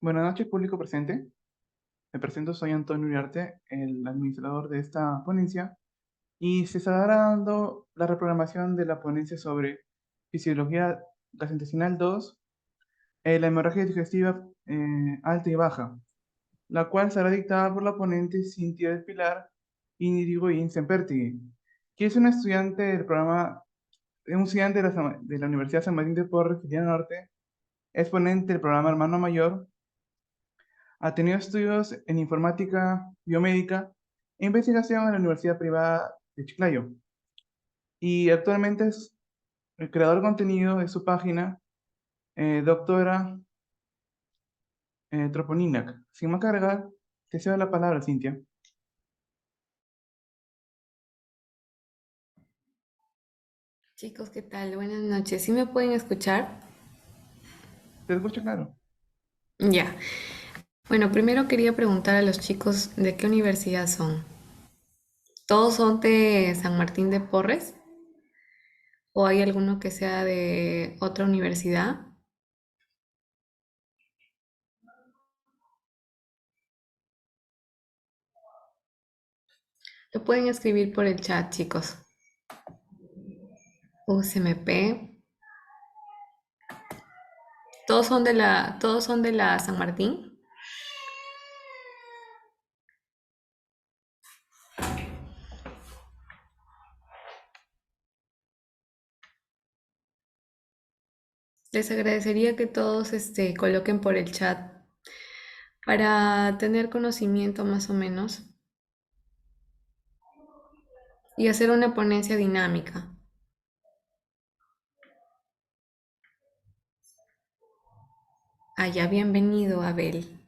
Buenas noches, público presente. Me presento, soy Antonio Uriarte, el administrador de esta ponencia, y se estará dando la reprogramación de la ponencia sobre fisiología gastrointestinal 2, la hemorragia digestiva alta y baja, la cual será dictada por la ponente Cintia del Pilar Irigoyen Sempertigui, que es una estudiante del programa, un estudiante de la Universidad San Martín de Porres, Virginia Norte, es ponente del programa Hermano Mayor. Ha tenido estudios en informática biomédica e investigación en la Universidad Privada de Chiclayo. Y actualmente es el creador de contenido de su página, doctora Troponinac. Sin más cargar, te cedo la palabra, Cintia. Chicos, ¿qué tal? Buenas noches. ¿Sí me pueden escuchar? Te escucho claro. Ya. Bueno, primero quería preguntar a los chicos de qué universidad son. ¿Todos son de San Martín de Porres? ¿O hay alguno que sea de otra universidad? Lo pueden escribir por el chat, chicos. UCMP. ¿Todos son de la San Martín? Les agradecería que todos coloquen por el chat para tener conocimiento más o menos y hacer una ponencia dinámica. Allá, bienvenido, Abel.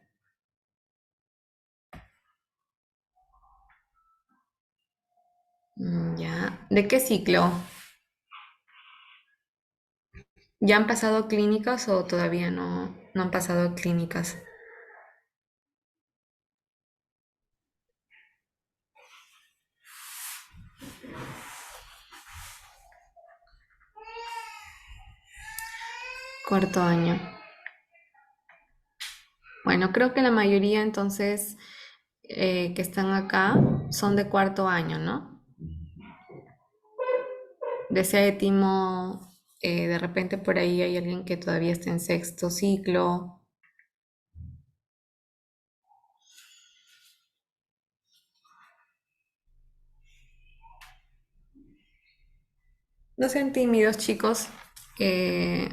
Ya. ¿De qué ciclo? ¿Ya han pasado clínicas o todavía no han pasado clínicas? Cuarto año. Bueno, creo que la mayoría entonces que están acá son de cuarto año, ¿no? De séptimo, de repente por ahí hay alguien que todavía está en sexto ciclo. No sean tímidos, chicos. Eh,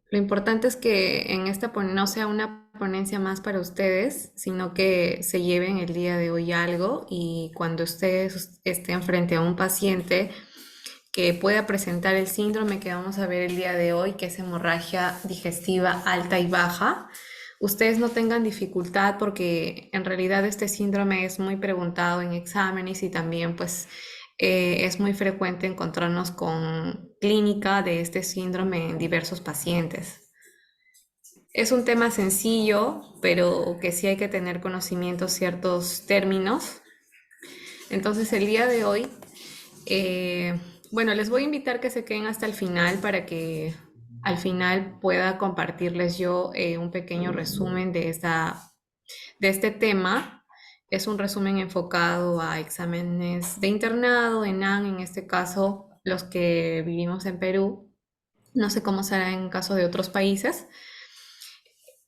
Lo importante es que en esta no sea una ponencia más para ustedes, sino que se lleven el día de hoy algo y cuando ustedes estén frente a un paciente que pueda presentar el síndrome que vamos a ver el día de hoy, que es hemorragia digestiva alta y baja, ustedes no tengan dificultad porque en realidad este síndrome es muy preguntado en exámenes y también pues es muy frecuente encontrarnos con clínica de este síndrome en diversos pacientes. Es un tema sencillo, pero que sí hay que tener conocimiento ciertos términos. Entonces el día de hoy, eh, bueno, les voy a invitar que se queden hasta el final para que al final pueda compartirles yo un pequeño resumen de este tema. Es un resumen enfocado a exámenes de internado, ENAN, en este caso los que vivimos en Perú. No sé cómo será en caso de otros países.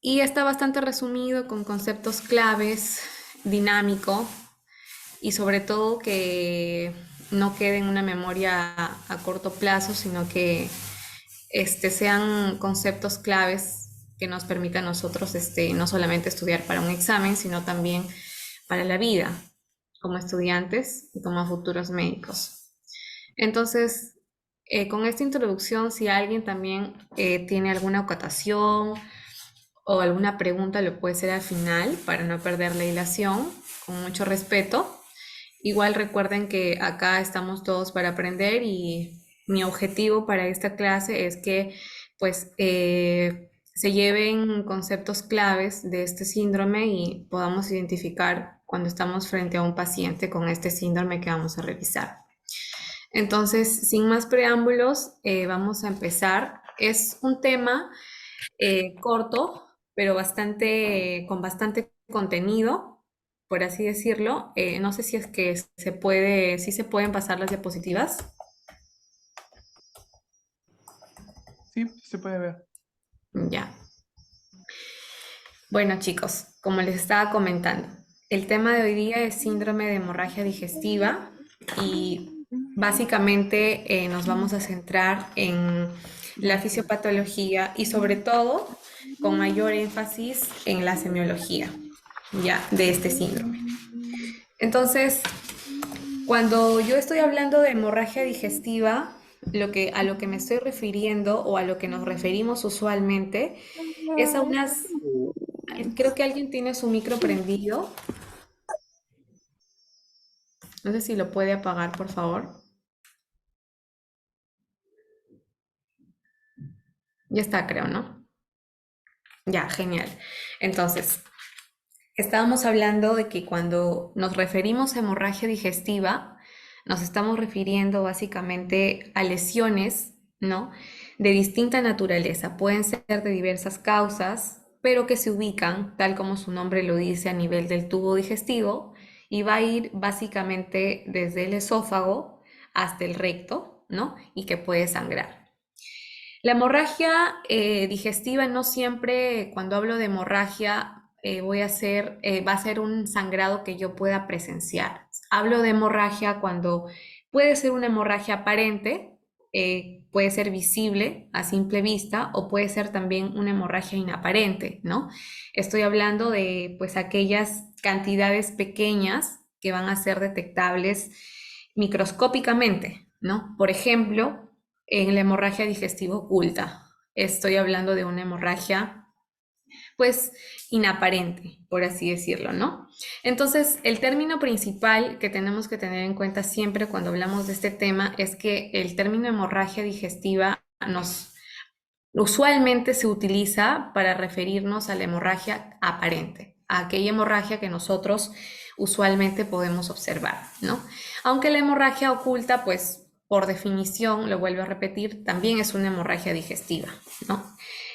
Y está bastante resumido con conceptos claves, dinámico y sobre todo que no quede en una memoria a corto plazo, sino que sean conceptos claves que nos permitan a nosotros no solamente estudiar para un examen, sino también para la vida como estudiantes y como futuros médicos. Entonces, con esta introducción, si alguien también tiene alguna acotación o alguna pregunta, lo puede hacer al final para no perder la hilación, con mucho respeto. Igual recuerden que acá estamos todos para aprender y mi objetivo para esta clase es que pues se lleven conceptos claves de este síndrome y podamos identificar cuando estamos frente a un paciente con este síndrome que vamos a revisar. Entonces, sin más preámbulos, vamos a empezar. Es un tema corto, pero con bastante contenido, por así decirlo. No sé si es que si se pueden pasar las diapositivas. Sí, se puede ver. Ya. Bueno, chicos, como les estaba comentando, el tema de hoy día es síndrome de hemorragia digestiva y básicamente nos vamos a centrar en la fisiopatología y sobre todo con mayor énfasis en la semiología ya de este síndrome. Entonces, cuando yo estoy hablando de hemorragia digestiva, a lo que me estoy refiriendo o a lo que nos referimos usualmente es a unas. Creo que alguien tiene su micro prendido. No sé si lo puede apagar, por favor. Ya está, creo, ¿no? Ya, genial. Entonces, estábamos hablando de que cuando nos referimos a hemorragia digestiva, nos estamos refiriendo básicamente a lesiones, ¿no? De distinta naturaleza. Pueden ser de diversas causas, pero que se ubican, tal como su nombre lo dice, a nivel del tubo digestivo y va a ir básicamente desde el esófago hasta el recto, ¿no? Y que puede sangrar. La hemorragia digestiva no siempre, cuando hablo de hemorragia, va a ser un sangrado que yo pueda presenciar. Hablo de hemorragia cuando puede ser una hemorragia aparente, puede ser visible a simple vista o puede ser también una hemorragia inaparente, ¿no? Estoy hablando de pues aquellas cantidades pequeñas que van a ser detectables microscópicamente, ¿no? Por ejemplo, en la hemorragia digestiva oculta. Estoy hablando de una hemorragia, pues, inaparente, por así decirlo, ¿no? Entonces, el término principal que tenemos que tener en cuenta siempre cuando hablamos de este tema es que el término hemorragia digestiva usualmente se utiliza para referirnos a la hemorragia aparente, a aquella hemorragia que nosotros usualmente podemos observar, ¿no? Aunque la hemorragia oculta, pues por definición, lo vuelvo a repetir, también es una hemorragia digestiva, ¿no?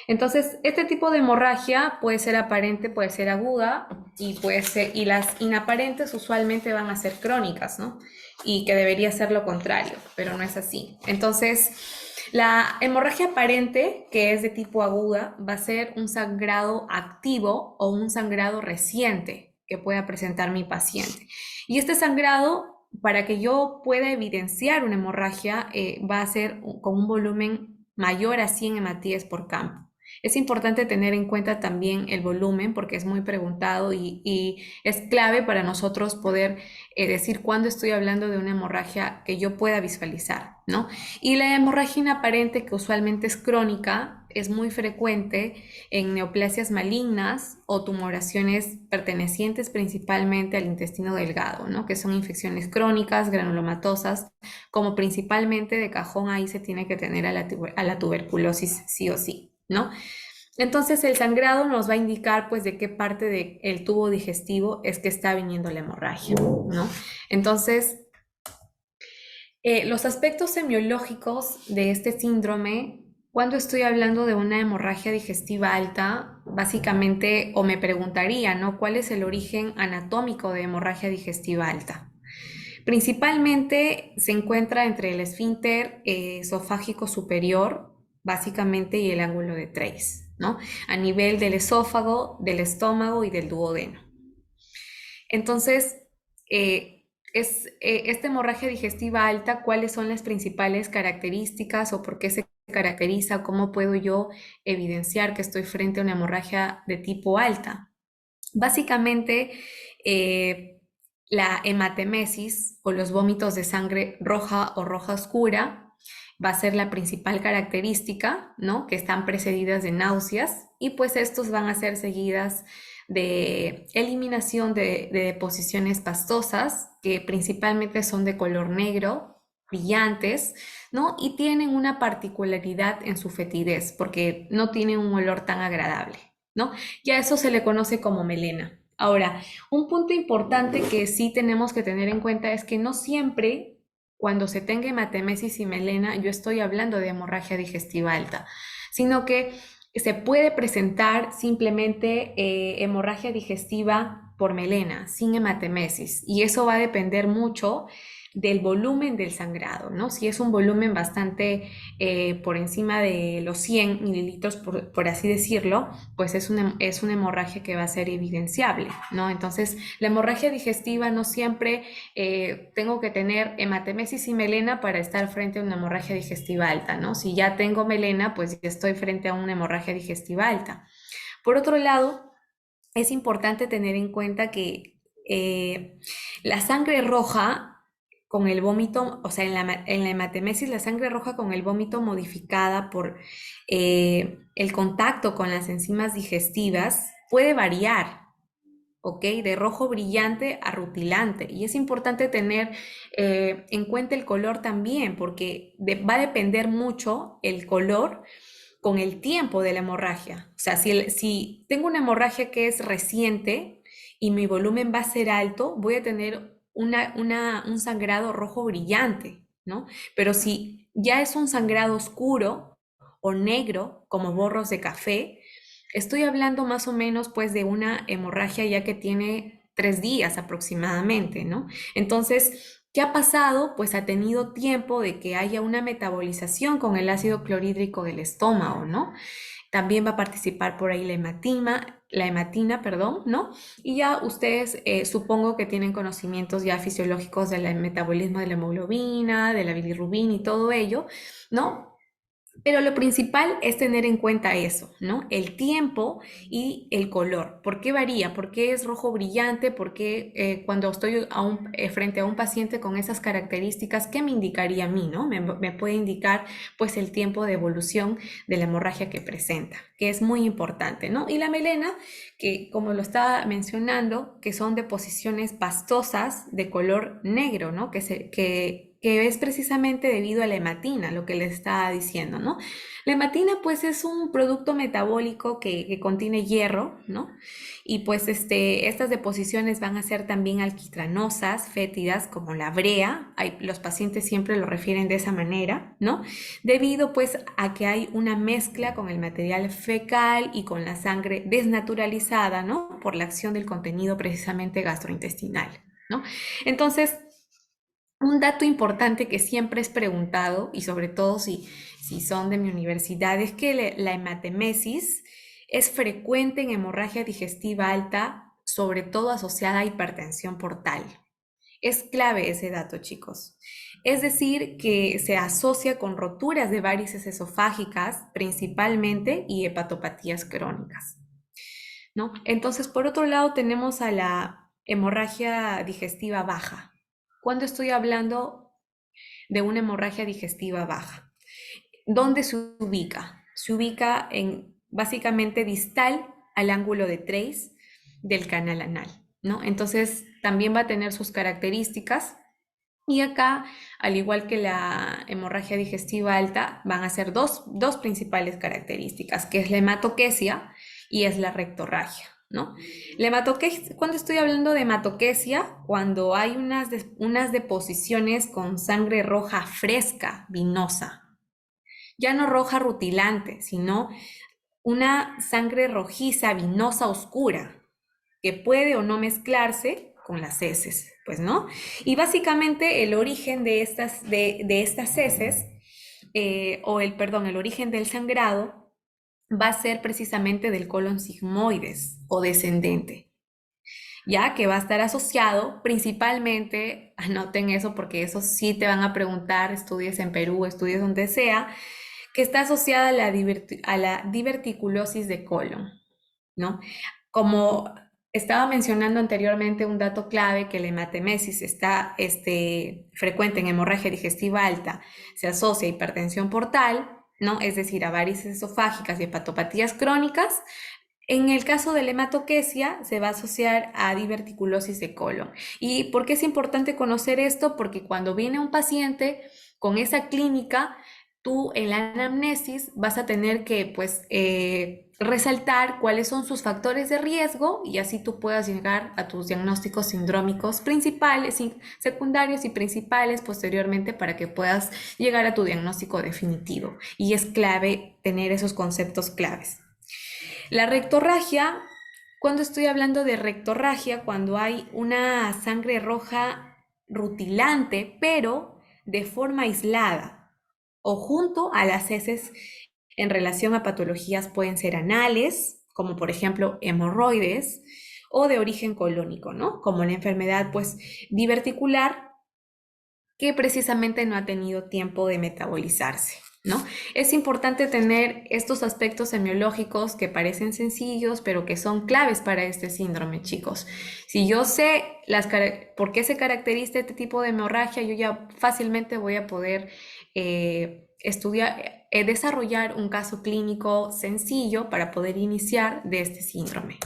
Entonces, este tipo de hemorragia puede ser aparente, puede ser aguda y las inaparentes usualmente van a ser crónicas, ¿no? Y que debería ser lo contrario, pero no es así. Entonces, la hemorragia aparente, que es de tipo aguda, va a ser un sangrado activo o un sangrado reciente que pueda presentar mi paciente. Y este sangrado, para que yo pueda evidenciar una hemorragia, va a ser con un volumen mayor a 100 hematíes por campo. Es importante tener en cuenta también el volumen porque es muy preguntado y es clave para nosotros poder decir cuándo estoy hablando de una hemorragia que yo pueda visualizar, ¿no? Y la hemorragia inaparente, que usualmente es crónica, es muy frecuente en neoplasias malignas o tumoraciones pertenecientes principalmente al intestino delgado, ¿no? Que son infecciones crónicas, granulomatosas, como principalmente de cajón ahí se tiene que tener a la tuberculosis sí o sí, ¿no? Entonces el sangrado nos va a indicar pues de qué parte del tubo digestivo es que está viniendo la hemorragia, ¿no? Entonces, los aspectos semiológicos de este síndrome, cuando estoy hablando de una hemorragia digestiva alta, básicamente, o me preguntaría, ¿no? ¿Cuál es el origen anatómico de hemorragia digestiva alta? Principalmente se encuentra entre el esfínter esofágico superior, básicamente, y el ángulo de Treis, ¿no? A nivel del esófago, del estómago y del duodeno. Entonces, esta hemorragia digestiva alta, ¿cuáles son las principales características o por qué se caracteriza? ¿Cómo puedo yo evidenciar que estoy frente a una hemorragia de tipo alta? Básicamente, la hematemesis o los vómitos de sangre roja o roja oscura va a ser la principal característica, ¿no? Que están precedidas de náuseas y pues estos van a ser seguidas de eliminación de deposiciones pastosas que principalmente son de color negro, brillantes, ¿no? Y tienen una particularidad en su fetidez porque no tienen un olor tan agradable, ¿no? Y a eso se le conoce como melena. Ahora, un punto importante que sí tenemos que tener en cuenta es que no siempre cuando se tenga hematemesis y melena yo estoy hablando de hemorragia digestiva alta, sino que se puede presentar simplemente hemorragia digestiva por melena, sin hematemesis, y eso va a depender mucho del volumen del sangrado, ¿no? Si es un volumen bastante por encima de los 100 mililitros, por así decirlo, pues es una hemorragia que va a ser evidenciable, ¿no? Entonces, la hemorragia digestiva no siempre tengo que tener hematemesis y melena para estar frente a una hemorragia digestiva alta, ¿no? Si ya tengo melena, pues ya estoy frente a una hemorragia digestiva alta. Por otro lado, es importante tener en cuenta que la sangre roja con el vómito, o sea, en la hematemesis, la sangre roja con el vómito modificada por el contacto con las enzimas digestivas puede variar, ¿ok? De rojo brillante a rutilante. Y es importante tener en cuenta el color también, porque va a depender mucho el color con el tiempo de la hemorragia. O sea, si tengo una hemorragia que es reciente y mi volumen va a ser alto, voy a tener un sangrado rojo brillante, ¿no? Pero si ya es un sangrado oscuro o negro, como borros de café, estoy hablando más o menos pues de una hemorragia ya que tiene 3 días aproximadamente, ¿no? Entonces, ¿qué ha pasado? Pues ha tenido tiempo de que haya una metabolización con el ácido clorhídrico del estómago, ¿no? También va a participar por ahí la hematina, perdón, ¿no? Y ya ustedes supongo que tienen conocimientos ya fisiológicos del metabolismo de la hemoglobina, de la bilirrubina y todo ello, ¿no? Pero lo principal es tener en cuenta eso, ¿no? El tiempo y el color. ¿Por qué varía? ¿Por qué es rojo brillante? ¿Por qué cuando estoy frente a un paciente con esas características, qué me indicaría a mí, ¿no? Me puede indicar pues el tiempo de evolución de la hemorragia que presenta, que es muy importante, ¿no? Y la melena, que como lo estaba mencionando, que son deposiciones pastosas de color negro, ¿no? Que es precisamente debido a la hematina, lo que les estaba diciendo, ¿no? La hematina pues es un producto metabólico que contiene hierro, ¿no? Y pues estas deposiciones van a ser también alquitranosas, fétidas, como la brea, los pacientes siempre lo refieren de esa manera, ¿no? Debido pues a que hay una mezcla con el material fecal y con la sangre desnaturalizada, ¿no? Por la acción del contenido precisamente gastrointestinal, ¿no? Entonces, un dato importante que siempre es preguntado, y sobre todo si son de mi universidad, es que la hematemesis es frecuente en hemorragia digestiva alta, sobre todo asociada a hipertensión portal. Es clave ese dato, chicos. Es decir, que se asocia con roturas de varices esofágicas principalmente y hepatopatías crónicas, ¿no? Entonces, por otro lado, tenemos a la hemorragia digestiva baja. Cuando estoy hablando de una hemorragia digestiva baja, ¿dónde se ubica? Se ubica en básicamente distal al ángulo de Treis del canal anal, ¿no? Entonces, también va a tener sus características. Y acá, al igual que la hemorragia digestiva alta, van a ser dos principales características, que es la hematoquesia y es la rectorragia, ¿no? La hematoquesia, cuando estoy hablando de hematoquesia, cuando hay unas deposiciones con sangre roja fresca, vinosa, ya no roja rutilante, sino una sangre rojiza, vinosa, oscura, que puede o no mezclarse con las heces, pues, ¿no? Y básicamente el origen de estas heces, el origen del sangrado va a ser precisamente del colon sigmoides o descendente, ya que va a estar asociado principalmente, anoten eso porque eso sí te van a preguntar, estudies en Perú, estudies donde sea, que está asociada a la diverticulosis de colon, ¿no? Como estaba mencionando anteriormente un dato clave, que la hematemesis está frecuente en hemorragia digestiva alta, se asocia a hipertensión portal, ¿no? Es decir, a varices esofágicas y hepatopatías crónicas. En el caso de la hematoquesia se va a asociar a diverticulosis de colon. ¿Y por qué es importante conocer esto? Porque cuando viene un paciente con esa clínica, tú en la anamnesis vas a tener que pues resaltar cuáles son sus factores de riesgo y así tú puedas llegar a tus diagnósticos sindrómicos principales, secundarios y principales posteriormente para que puedas llegar a tu diagnóstico definitivo. Y es clave tener esos conceptos claves. La rectorragia, cuando estoy hablando de rectorragia, cuando hay una sangre roja rutilante, pero de forma aislada o junto a las heces en relación a patologías pueden ser anales, como por ejemplo hemorroides, o de origen colónico, ¿no? Como la enfermedad pues diverticular que precisamente no ha tenido tiempo de metabolizarse, ¿no? Es importante tener estos aspectos semiológicos que parecen sencillos, pero que son claves para este síndrome, chicos. Si yo sé por qué se caracteriza este tipo de hemorragia, yo ya fácilmente voy a poder desarrollar un caso clínico sencillo para poder iniciar de este síndrome,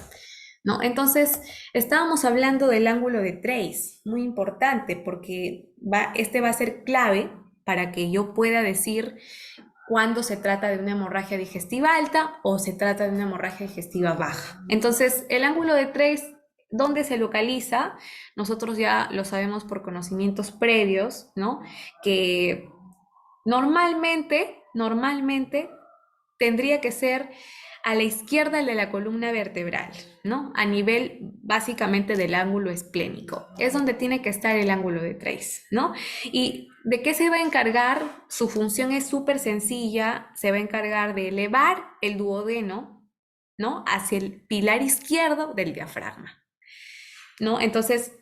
¿no? Entonces, estábamos hablando del ángulo de trace, muy importante, porque este va a ser clave para que yo pueda decir cuándo se trata de una hemorragia digestiva alta o se trata de una hemorragia digestiva baja. Entonces, el ángulo de trace, ¿dónde se localiza? Nosotros ya lo sabemos por conocimientos previos, ¿no? Que normalmente tendría que ser a la izquierda de la columna vertebral, ¿no? A nivel básicamente del ángulo esplénico. Es donde tiene que estar el ángulo de trace, ¿no? ¿Y de qué se va a encargar? Su función es súper sencilla, se va a encargar de elevar el duodeno, ¿no? Hacia el pilar izquierdo del diafragma, ¿no? Entonces,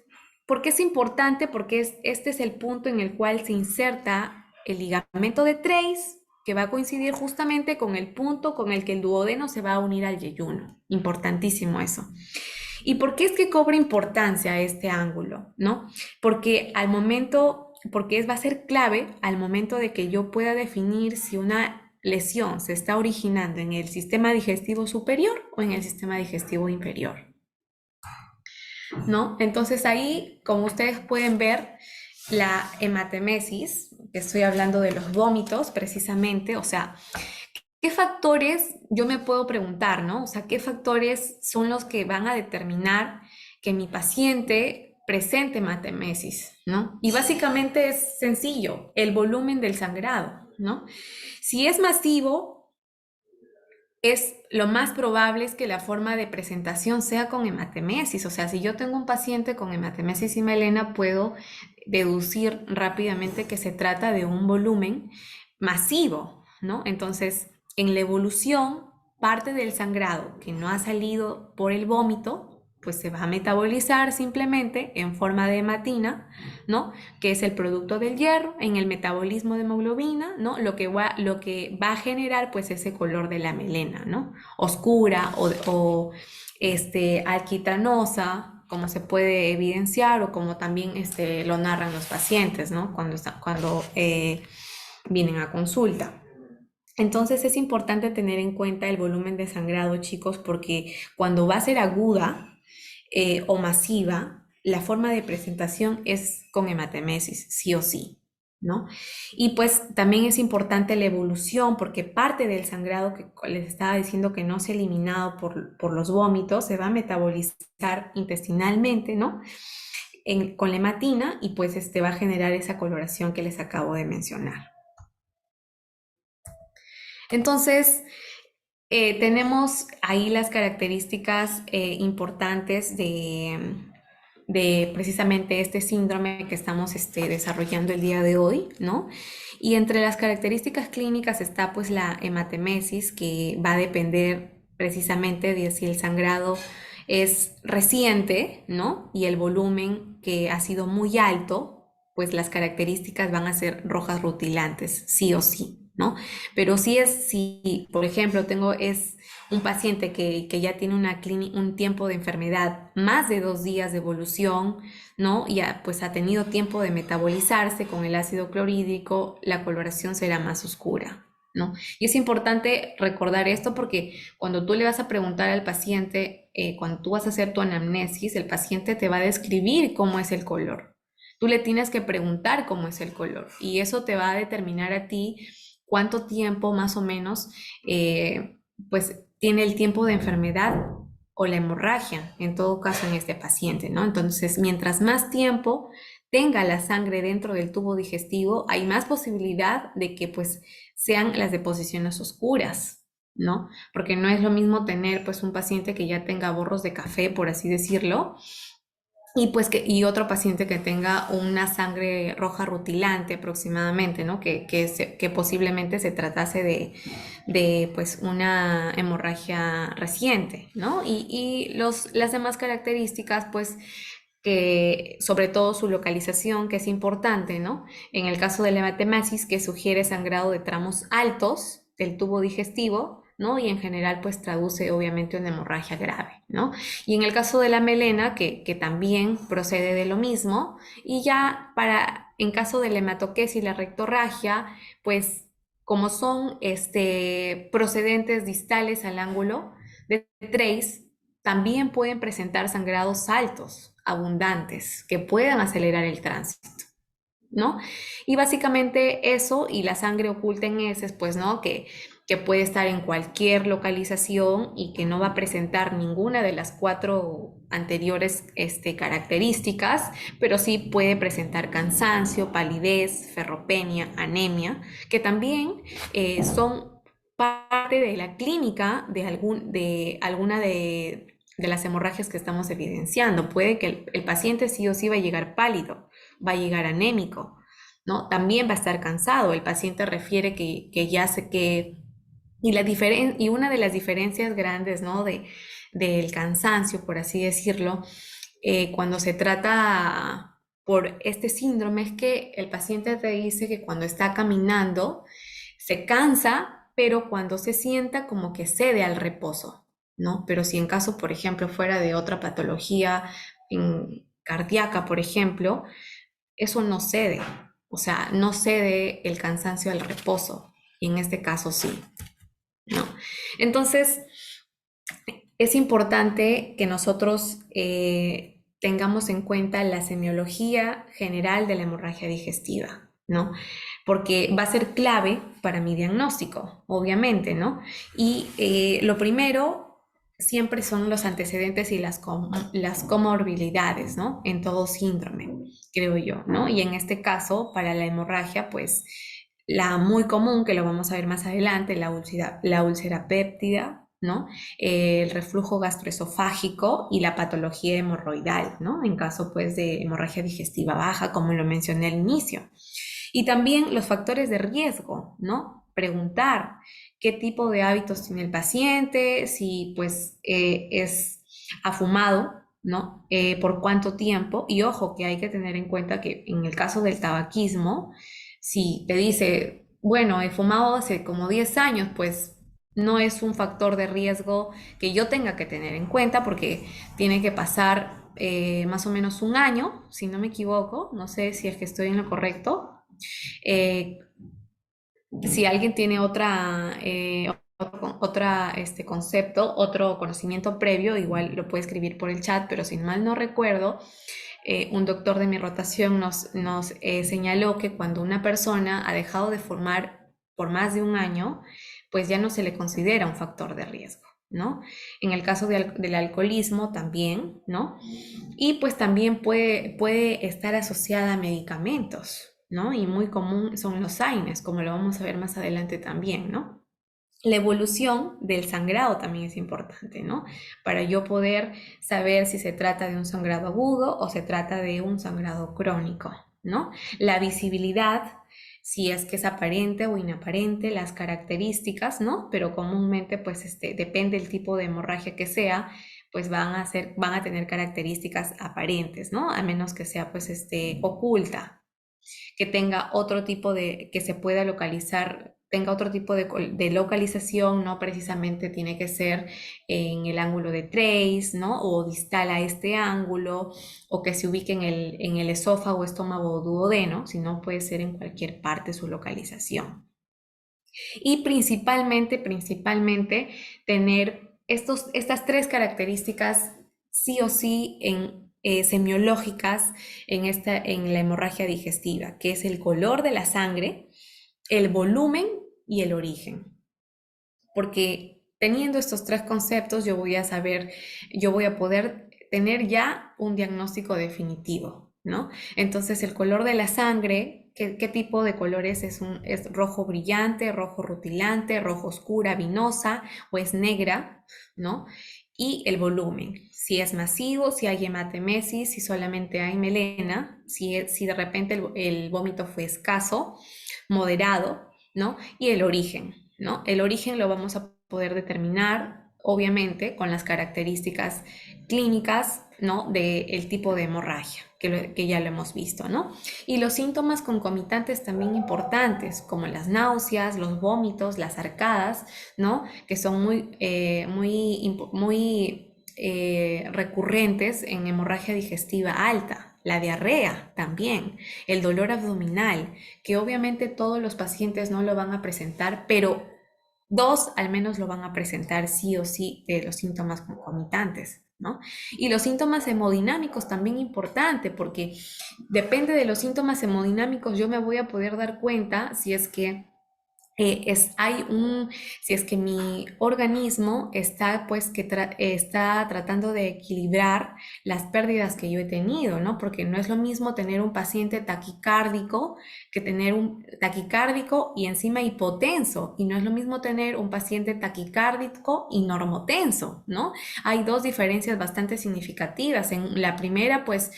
¿por qué es importante? Porque este es el punto en el cual se inserta el ligamento de Treis, que va a coincidir justamente con el punto con el que el duodeno se va a unir al yeyuno. Importantísimo eso. ¿Y por qué es que cobra importancia este ángulo? ¿No? Porque va a ser clave al momento de que yo pueda definir si una lesión se está originando en el sistema digestivo superior o en el sistema digestivo inferior, ¿no? Entonces ahí, como ustedes pueden ver, la hematemesis, que estoy hablando de los vómitos precisamente, o sea, ¿qué factores yo me puedo preguntar, ¿no? O sea, ¿qué factores son los que van a determinar que mi paciente presente hematemesis, ¿no? Y básicamente es sencillo, el volumen del sangrado, ¿no? Si es masivo, lo más probable es que la forma de presentación sea con hematemesis. O sea, si yo tengo un paciente con hematemesis y melena, puedo deducir rápidamente que se trata de un volumen masivo, ¿no? Entonces, en la evolución, parte del sangrado que no ha salido por el vómito, pues se va a metabolizar simplemente en forma de hematina, ¿no? Que es el producto del hierro en el metabolismo de hemoglobina, ¿no? Lo que va a generar pues ese color de la melena, ¿no? Oscura o alquitranosa, como se puede evidenciar o como también lo narran los pacientes, ¿no? Cuando vienen a consulta. Entonces es importante tener en cuenta el volumen de sangrado, chicos, porque cuando va a ser aguda o masiva, la forma de presentación es con hematemesis, sí o sí, ¿no? Y pues también es importante la evolución, porque parte del sangrado que les estaba diciendo que no se ha eliminado por los vómitos, se va a metabolizar intestinalmente, ¿no? Con la hematina y pues va a generar esa coloración que les acabo de mencionar. Entonces, tenemos ahí las características importantes de precisamente este síndrome que estamos desarrollando el día de hoy, ¿no? Y entre las características clínicas está pues la hematemesis, que va a depender precisamente de si el sangrado es reciente, ¿no? Y el volumen que ha sido muy alto, pues las características van a ser rojas rutilantes, sí o sí, ¿no? Pero si por ejemplo, es un paciente que ya tiene un tiempo de enfermedad, más de 2 días de evolución, ¿no? Ya pues ha tenido tiempo de metabolizarse con el ácido clorhídrico, la coloración será más oscura, ¿no? Y es importante recordar esto porque cuando tú le vas a preguntar al paciente, cuando tú vas a hacer tu anamnesis, el paciente te va a describir cómo es el color. Tú le tienes que preguntar cómo es el color y eso te va a determinar a ti cuánto tiempo más o menos pues tiene el tiempo de enfermedad o la hemorragia, en todo caso en este paciente, ¿no? Entonces, mientras más tiempo tenga la sangre dentro del tubo digestivo, hay más posibilidad de que pues sean las deposiciones oscuras, ¿no? Porque no es lo mismo tener pues un paciente que ya tenga borros de café, por así decirlo, y pues y otro paciente que tenga una sangre roja rutilante aproximadamente, ¿no? Que posiblemente se tratase de pues una hemorragia reciente, ¿no? Y las demás características, pues que sobre todo su localización, que es importante, ¿no? En el caso de la hematemesis, que sugiere sangrado de tramos altos del tubo digestivo, ¿no? Y en general, pues traduce obviamente una hemorragia grave, ¿no? Y en el caso de la melena, que también procede de lo mismo, y ya en caso de la hematoquesis y la rectorragia, pues como son procedentes distales al ángulo de Trace, también pueden presentar sangrados altos, abundantes, que puedan acelerar el tránsito, ¿no? Y básicamente eso y la sangre oculta en heces, pues, ¿no? Que puede estar en cualquier localización y que no va a presentar ninguna de las cuatro anteriores características, pero sí puede presentar cansancio, palidez, ferropenia, anemia, que también son parte de la clínica de alguna de las hemorragias que estamos evidenciando. Puede que el paciente sí o sí va a llegar pálido, va a llegar anémico, ¿no? También va a estar cansado. El paciente refiere que ya sé que... Y una de las diferencias grandes, ¿no? Del cansancio, por así decirlo, cuando se trata por este síndrome es que el paciente te dice que cuando está caminando se cansa, pero cuando se sienta como que cede al reposo, ¿no? Pero si en caso, por ejemplo, fuera de otra patología cardíaca, por ejemplo, eso no cede, o sea, no cede el cansancio al reposo, y en este caso sí, ¿no? Entonces, es importante que nosotros tengamos en cuenta la semiología general de la hemorragia digestiva, ¿no? Porque va a ser clave para mi diagnóstico, obviamente, ¿no? Y lo primero siempre son los antecedentes y las comorbilidades, ¿no? En todo síndrome, creo yo, ¿no? Y en este caso, para la hemorragia, pues la muy común, que lo vamos a ver más adelante, la úlcera péptida, ¿no? El reflujo gastroesofágico y la patología hemorroidal, ¿no? En caso pues de hemorragia digestiva baja, como lo mencioné al inicio. Y también los factores de riesgo, ¿no? Preguntar qué tipo de hábitos tiene el paciente, si pues ha fumado, ¿no? Por cuánto tiempo. Y ojo, que hay que tener en cuenta que en el caso del tabaquismo, si te dice, bueno, he fumado hace como 10 años, pues no es un factor de riesgo que yo tenga que tener en cuenta porque tiene que pasar más o menos un año, si no me equivoco, no sé si es que estoy en lo correcto. Eh, si alguien tiene concepto, otro conocimiento previo, igual lo puede escribir por el chat, pero si mal no recuerdo, un doctor de mi rotación nos señaló que cuando una persona ha dejado de fumar por más de un año, pues ya no se le considera un factor de riesgo, ¿no? En el caso del alcoholismo también, ¿no? Y pues también puede estar asociada a medicamentos, ¿no? Y muy común son los AINES, como lo vamos a ver más adelante también, ¿no? La evolución del sangrado también es importante, ¿no? Para yo poder saber si se trata de un sangrado agudo o se trata de un sangrado crónico, ¿no? La visibilidad, si es que es aparente o inaparente, las características, ¿no? Pero comúnmente, pues, depende del tipo de hemorragia que sea, pues van a tener características aparentes, ¿no? A menos que sea, pues, oculta, que tenga otro tipo que se pueda localizar, tenga otro tipo de localización, no precisamente tiene que ser en el ángulo de Trace, ¿no? O distal a este ángulo, o que se ubique en el esófago, estómago o duodeno, sino puede ser en cualquier parte su localización. Y principalmente tener estas tres características sí o sí semiológicas en la hemorragia digestiva, que es el color de la sangre, el volumen y el origen. Porque teniendo estos tres conceptos, yo voy a poder tener ya un diagnóstico definitivo, ¿no? Entonces, el color de la sangre, ¿qué tipo de colores es? ¿Es rojo brillante, rojo rutilante, rojo oscura, vinosa o es negra, ¿no? Y el volumen, si es masivo, si hay hematemesis, si solamente hay melena, si de repente el vómito fue escaso, moderado, ¿no? Y el origen, ¿no? El origen lo vamos a poder determinar, obviamente, con las características clínicas, ¿no? Del tipo de hemorragia, que ya lo hemos visto, ¿no? Y los síntomas concomitantes también importantes, como las náuseas, los vómitos, las arcadas, ¿no? Que son muy recurrentes en hemorragia digestiva alta. La diarrea también, el dolor abdominal, que obviamente todos los pacientes no lo van a presentar, pero dos al menos lo van a presentar sí o sí de los síntomas concomitantes, ¿no? Y los síntomas hemodinámicos también importante, porque depende de los síntomas hemodinámicos yo me voy a poder dar cuenta si es que si es que mi organismo está, pues, está tratando de equilibrar las pérdidas que yo he tenido, ¿no? Porque no es lo mismo tener un paciente taquicárdico que tener un taquicárdico y encima hipotenso, y no es lo mismo tener un paciente taquicárdico y normotenso, ¿no? Hay dos diferencias bastante significativas. En la primera, pues,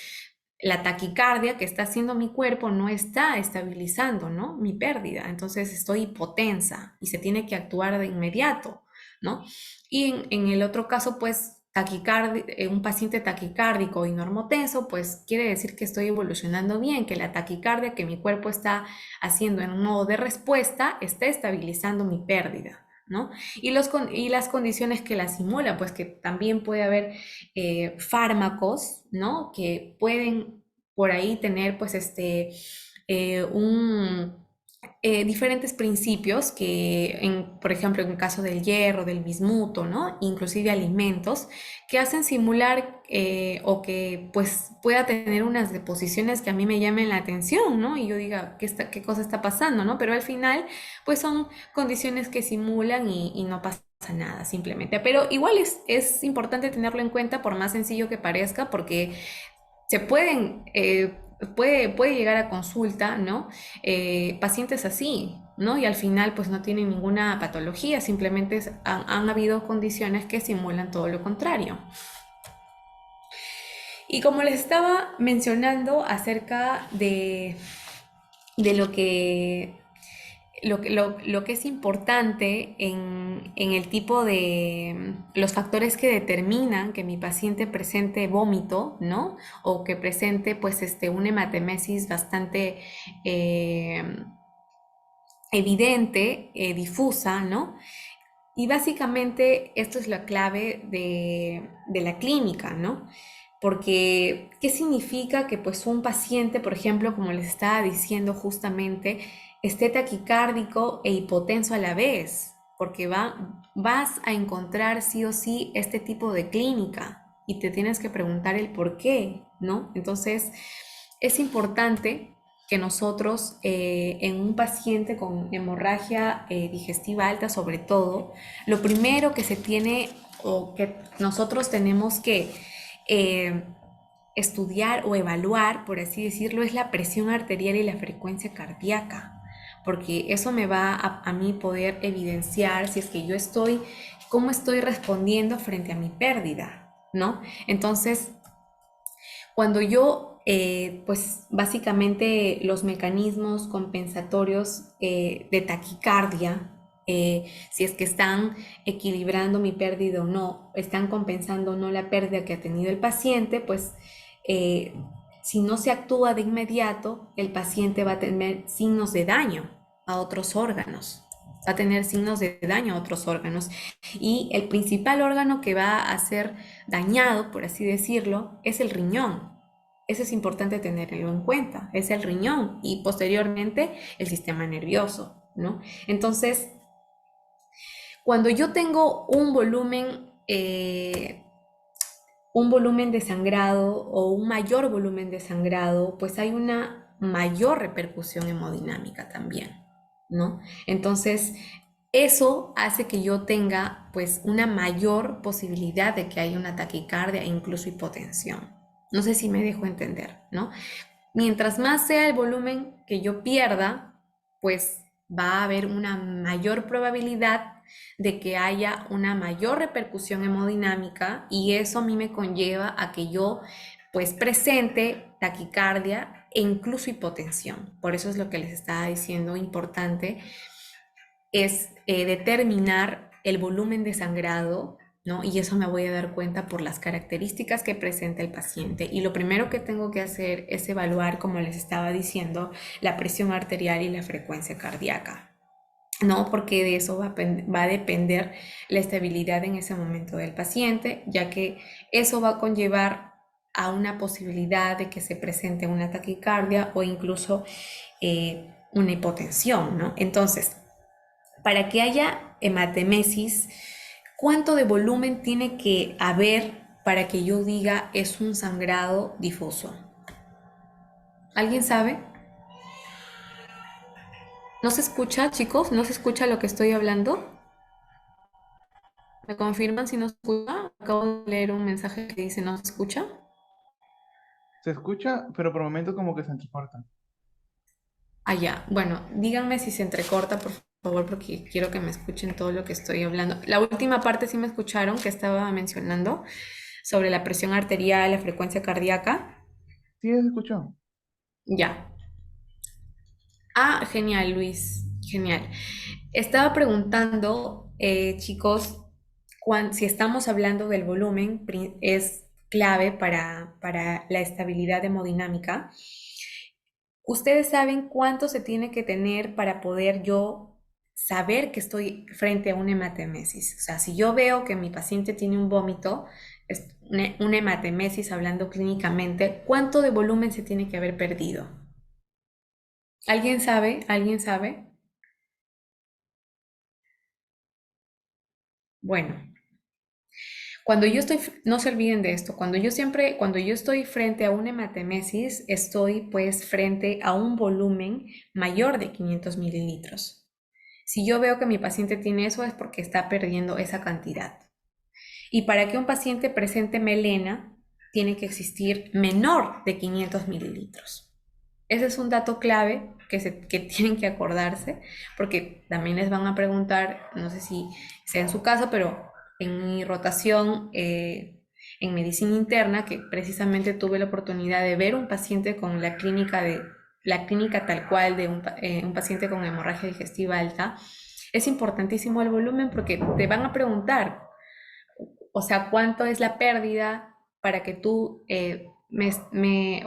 la taquicardia que está haciendo mi cuerpo no está estabilizando, ¿no? Mi pérdida. Entonces estoy hipotensa y se tiene que actuar de inmediato, ¿no? Y en el otro caso, pues, un paciente taquicárdico y normotenso, pues quiere decir que estoy evolucionando bien, que la taquicardia que mi cuerpo está haciendo en un modo de respuesta está estabilizando mi pérdida, ¿no? Y las condiciones que la simulan, pues que también puede haber fármacos, ¿no? Que pueden por ahí tener, pues, eh, un, diferentes principios por ejemplo, en el caso del hierro, del bismuto, ¿no? Inclusive alimentos que hacen simular o que pues pueda tener unas deposiciones que a mí me llamen la atención, ¿no? Y yo diga, ¿qué cosa está pasando, ¿no? Pero al final, pues son condiciones que simulan y no pasa nada, simplemente. Pero igual es importante tenerlo en cuenta, por más sencillo que parezca, porque se puede llegar a consulta, ¿no? Pacientes así, ¿no? Y al final pues no tienen ninguna patología, simplemente han habido condiciones que simulan todo lo contrario. Y como les estaba mencionando acerca de lo que es importante en el tipo de los factores que determinan que mi paciente presente vómito, ¿no? O que presente pues una hematemesis bastante eh, evidente, difusa, ¿no? Y básicamente esto es la clave de la clínica, ¿no? Porque, ¿qué significa que pues un paciente, por ejemplo, como les estaba diciendo justamente, esté taquicárdico e hipotenso a la vez? Porque vas a encontrar sí o sí este tipo de clínica y te tienes que preguntar el por qué, ¿no? Entonces, es importante que nosotros en un paciente con hemorragia digestiva alta sobre todo, lo primero que se tiene o que nosotros tenemos que eh, estudiar o evaluar, por así decirlo, es la presión arterial y la frecuencia cardíaca, porque eso me va a mí poder evidenciar si es que cómo estoy respondiendo frente a mi pérdida, ¿no? Entonces, cuando yo, pues básicamente los mecanismos compensatorios de taquicardia, si es que están equilibrando mi pérdida o no, están compensando o no la pérdida que ha tenido el paciente, pues eh, si no se actúa de inmediato, el paciente va a tener signos de daño a otros órganos. Va a tener signos de daño a otros órganos. Y el principal órgano que va a ser dañado, por así decirlo, es el riñón. Eso es importante tenerlo en cuenta, es el riñón y posteriormente el sistema nervioso, ¿no? Entonces, cuando yo tengo un volumen de sangrado o un mayor volumen de sangrado, pues hay una mayor repercusión hemodinámica también, ¿no? Entonces, eso hace que yo tenga pues una mayor posibilidad de que haya una taquicardia e incluso hipotensión. No sé si me dejo entender, ¿no? Mientras más sea el volumen que yo pierda, pues va a haber una mayor probabilidad de que haya una mayor repercusión hemodinámica y eso a mí me conlleva a que yo pues presente taquicardia e incluso hipotensión. Por eso es lo que les estaba diciendo importante es determinar el volumen de sangrado, ¿no? Y eso me voy a dar cuenta por las características que presenta el paciente. Y lo primero que tengo que hacer es evaluar, como les estaba diciendo, la presión arterial y la frecuencia cardíaca. No, porque de eso va a depender la estabilidad en ese momento del paciente, ya que eso va a conllevar a una posibilidad de que se presente una taquicardia o incluso una hipotensión, ¿no? Entonces, para que haya hematemesis, ¿cuánto de volumen tiene que haber para que yo diga es un sangrado difuso? ¿Alguien sabe? ¿No se escucha, chicos? ¿No se escucha lo que estoy hablando? ¿Me confirman si no se escucha? Acabo de leer un mensaje que dice no se escucha. Se escucha, pero por momentos como que se entrecorta. Ah, ya. Bueno, díganme si se entrecorta, por favor, porque quiero que me escuchen todo lo que estoy hablando. La última parte sí me escucharon, que estaba mencionando sobre la presión arterial, la frecuencia cardíaca. Sí, se escuchó. Ya. Ah, genial, Luis. Genial. Estaba preguntando, chicos, si estamos hablando del volumen, es clave para la estabilidad hemodinámica. ¿Ustedes saben cuánto se tiene que tener para poder yo saber que estoy frente a una hematemesis? O sea, si yo veo que mi paciente tiene un vómito, es una hematemesis hablando clínicamente, ¿cuánto de volumen se tiene que haber perdido? ¿Alguien sabe? ¿Alguien sabe? Bueno, cuando yo estoy, no se olviden de esto, cuando yo estoy frente a una hematemesis, estoy pues frente a un volumen mayor de 500 mililitros. Si yo veo que mi paciente tiene eso es porque está perdiendo esa cantidad. Y para que un paciente presente melena, tiene que existir menor de 500 mililitros. Ese es un dato clave que tienen que acordarse, porque también les van a preguntar, no sé si sea en su caso, pero en mi rotación en medicina interna, que precisamente tuve la oportunidad de ver un paciente con la clínica tal cual de un paciente con hemorragia digestiva alta, es importantísimo el volumen porque te van a preguntar, o sea, cuánto es la pérdida para que tú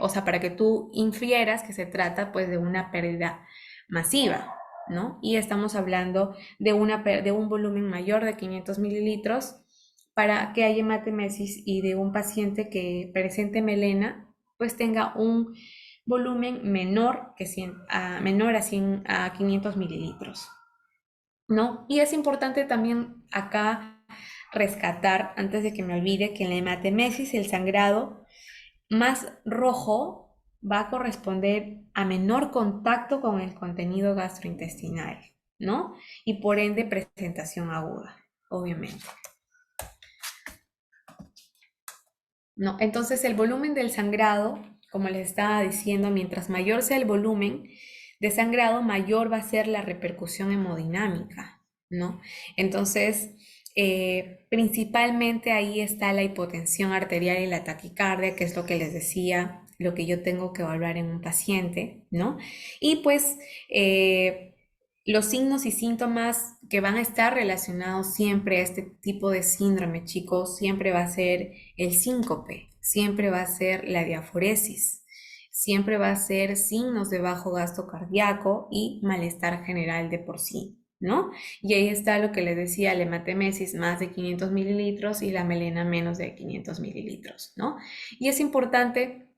o sea, para que tú infieras que se trata pues de una pérdida masiva, ¿no? Y estamos hablando de un volumen mayor de 500 mililitros para que haya hematemesis y de un paciente que presente melena pues tenga un volumen menor a 100 a 500 mililitros, ¿no? Y es importante también acá rescatar, antes de que me olvide, que en la hematemesis el sangrado más rojo va a corresponder a menor contacto con el contenido gastrointestinal, ¿no? Y por ende presentación aguda, obviamente. ¿No? Entonces el volumen del sangrado, como les estaba diciendo, mientras mayor sea el volumen de sangrado, mayor va a ser la repercusión hemodinámica, ¿no? Entonces, principalmente ahí está la hipotensión arterial y la taquicardia, que es lo que les decía, lo que yo tengo que evaluar en un paciente, ¿no? Y pues los signos y síntomas que van a estar relacionados siempre a este tipo de síndrome, chicos, siempre va a ser el síncope, siempre va a ser la diaforesis, siempre va a ser signos de bajo gasto cardíaco y malestar general de por sí, ¿no? Y ahí está lo que les decía, la hematemesis más de 500 mililitros y la melena menos de 500 mililitros, ¿no? Y es importante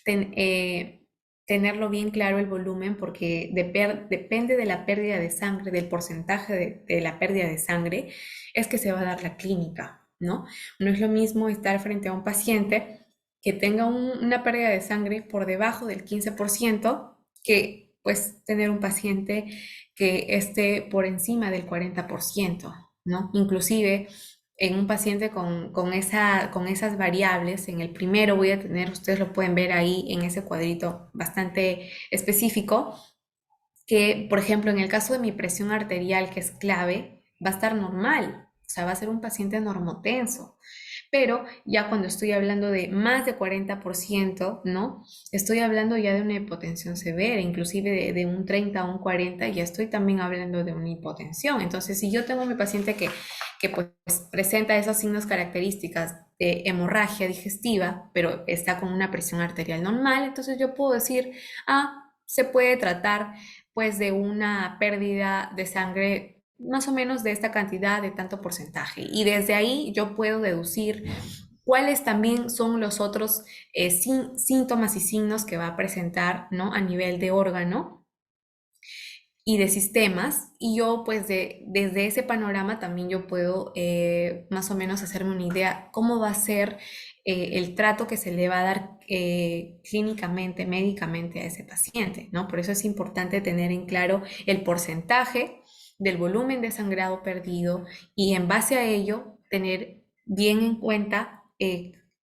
ten- eh, tenerlo bien claro el volumen porque depende de la pérdida de sangre, del porcentaje de la pérdida de sangre, es que se va a dar la clínica, ¿no? No es lo mismo estar frente a un paciente que tenga una pérdida de sangre por debajo del 15%, que pues tener un paciente que esté por encima del 40%, ¿no? Inclusive en un paciente con esas variables, en el primero voy a tener, ustedes lo pueden ver ahí en ese cuadrito bastante específico, que, por ejemplo, en el caso de mi presión arterial, que es clave, va a estar normal, o sea, va a ser un paciente normotenso. Pero ya cuando estoy hablando de más de 40%, ¿no? Estoy hablando ya de una hipotensión severa, inclusive de un 30 a un 40, ya estoy también hablando de una hipotensión. Entonces, si yo tengo a mi paciente que pues presenta esas signos características de hemorragia digestiva, pero está con una presión arterial normal, entonces yo puedo decir, se puede tratar pues de una pérdida de sangre más o menos de esta cantidad, de tanto porcentaje. Y desde ahí yo puedo deducir cuáles también son los otros síntomas y signos que va a presentar, ¿no? A nivel de órgano y de sistemas. Y yo pues desde ese panorama también yo puedo más o menos hacerme una idea cómo va a ser el trato que se le va a dar clínicamente, médicamente a ese paciente, ¿no? Por eso es importante tener en claro el porcentaje del volumen de sangrado perdido y en base a ello tener bien en cuenta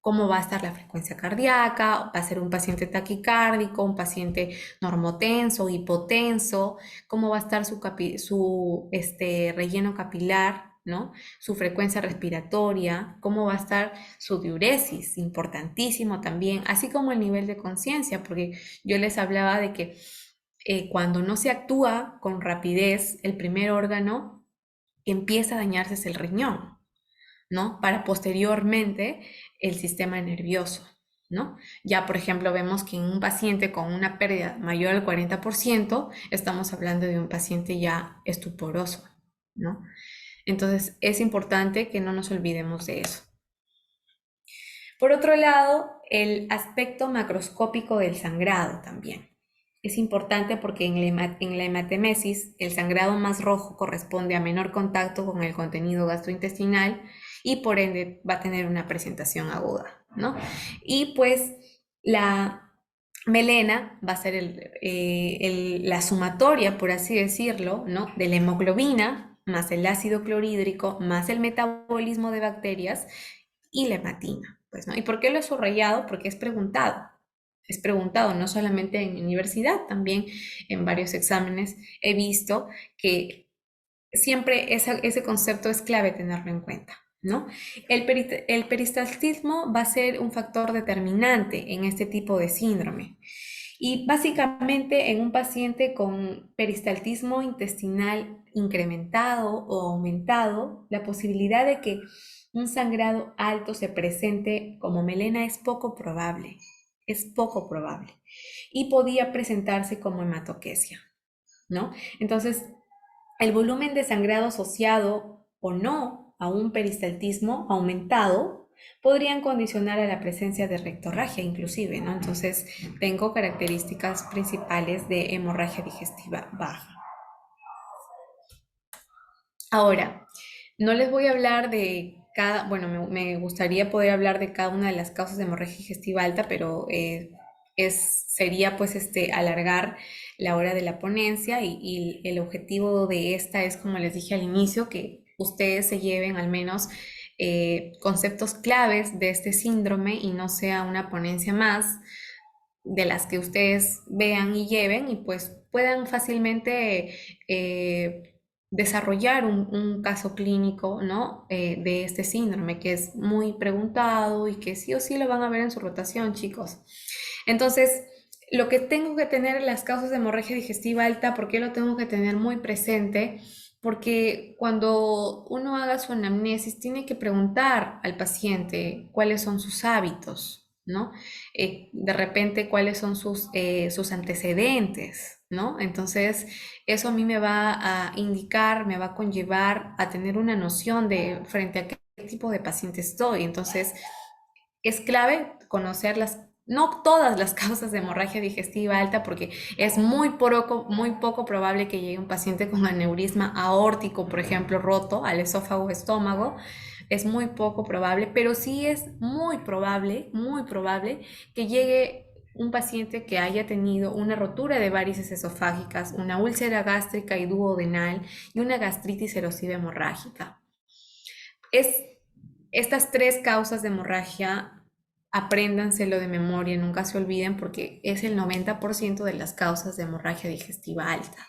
cómo va a estar la frecuencia cardíaca, va a ser un paciente taquicárdico, un paciente normotenso, hipotenso, cómo va a estar su relleno capilar, ¿no? Su frecuencia respiratoria, cómo va a estar su diuresis, importantísimo también, así como el nivel de conciencia, porque yo les hablaba de que cuando no se actúa con rapidez, el primer órgano que empieza a dañarse es el riñón, ¿no? Para posteriormente el sistema nervioso, ¿no? Ya, por ejemplo, vemos que en un paciente con una pérdida mayor al 40%, estamos hablando de un paciente ya estuporoso, ¿no? Entonces, es importante que no nos olvidemos de eso. Por otro lado, el aspecto macroscópico del sangrado también. Es importante porque en la hematemesis el sangrado más rojo corresponde a menor contacto con el contenido gastrointestinal y por ende va a tener una presentación aguda, ¿no? Y pues la melena va a ser la sumatoria, por así decirlo, ¿no? De la hemoglobina más el ácido clorhídrico más el metabolismo de bacterias y la hematina, pues, ¿no? ¿Y por qué lo he subrayado? Porque es preguntado. Es preguntado no solamente en universidad, también en varios exámenes he visto que siempre ese concepto es clave tenerlo en cuenta, ¿no? El peristaltismo va a ser un factor determinante en este tipo de síndrome. Y básicamente en un paciente con peristaltismo intestinal incrementado o aumentado, la posibilidad de que un sangrado alto se presente como melena es poco probable, es poco probable. Y podía presentarse como hematoquesia, ¿no? Entonces, el volumen de sangrado asociado o no a un peristaltismo aumentado podrían condicionar a la presencia de rectorragia inclusive, ¿no? Entonces, tengo características principales de hemorragia digestiva baja. Ahora, no les voy a hablar de bueno, me gustaría poder hablar de cada una de las causas de hemorragia digestiva alta, pero sería pues alargar la hora de la ponencia y el objetivo de esta es, como les dije al inicio, que ustedes se lleven al menos conceptos claves de este síndrome y no sea una ponencia más de las que ustedes vean y lleven y pues puedan fácilmente desarrollar un caso clínico, ¿no? De este síndrome que es muy preguntado y que sí o sí lo van a ver en su rotación, chicos. Entonces, lo que tengo que tener en las causas de hemorragia digestiva alta, ¿por qué lo tengo que tener muy presente? Porque cuando uno haga su anamnesis, tiene que preguntar al paciente cuáles son sus hábitos, ¿no? De repente cuáles son sus antecedentes, ¿no? Entonces, eso a mí me va a indicar, me va a conllevar a tener una noción de frente a qué tipo de paciente estoy. Entonces, es clave conocer no todas las causas de hemorragia digestiva alta, porque es muy poco probable que llegue un paciente con aneurisma aórtico, por ejemplo, roto al esófago o estómago. Es muy poco probable, pero sí es muy probable que llegue un paciente que haya tenido una rotura de varices esofágicas, una úlcera gástrica y duodenal y una gastritis erosiva hemorrágica. Estas tres causas de hemorragia, apréndanselo de memoria, nunca se olviden porque es el 90% de las causas de hemorragia digestiva alta.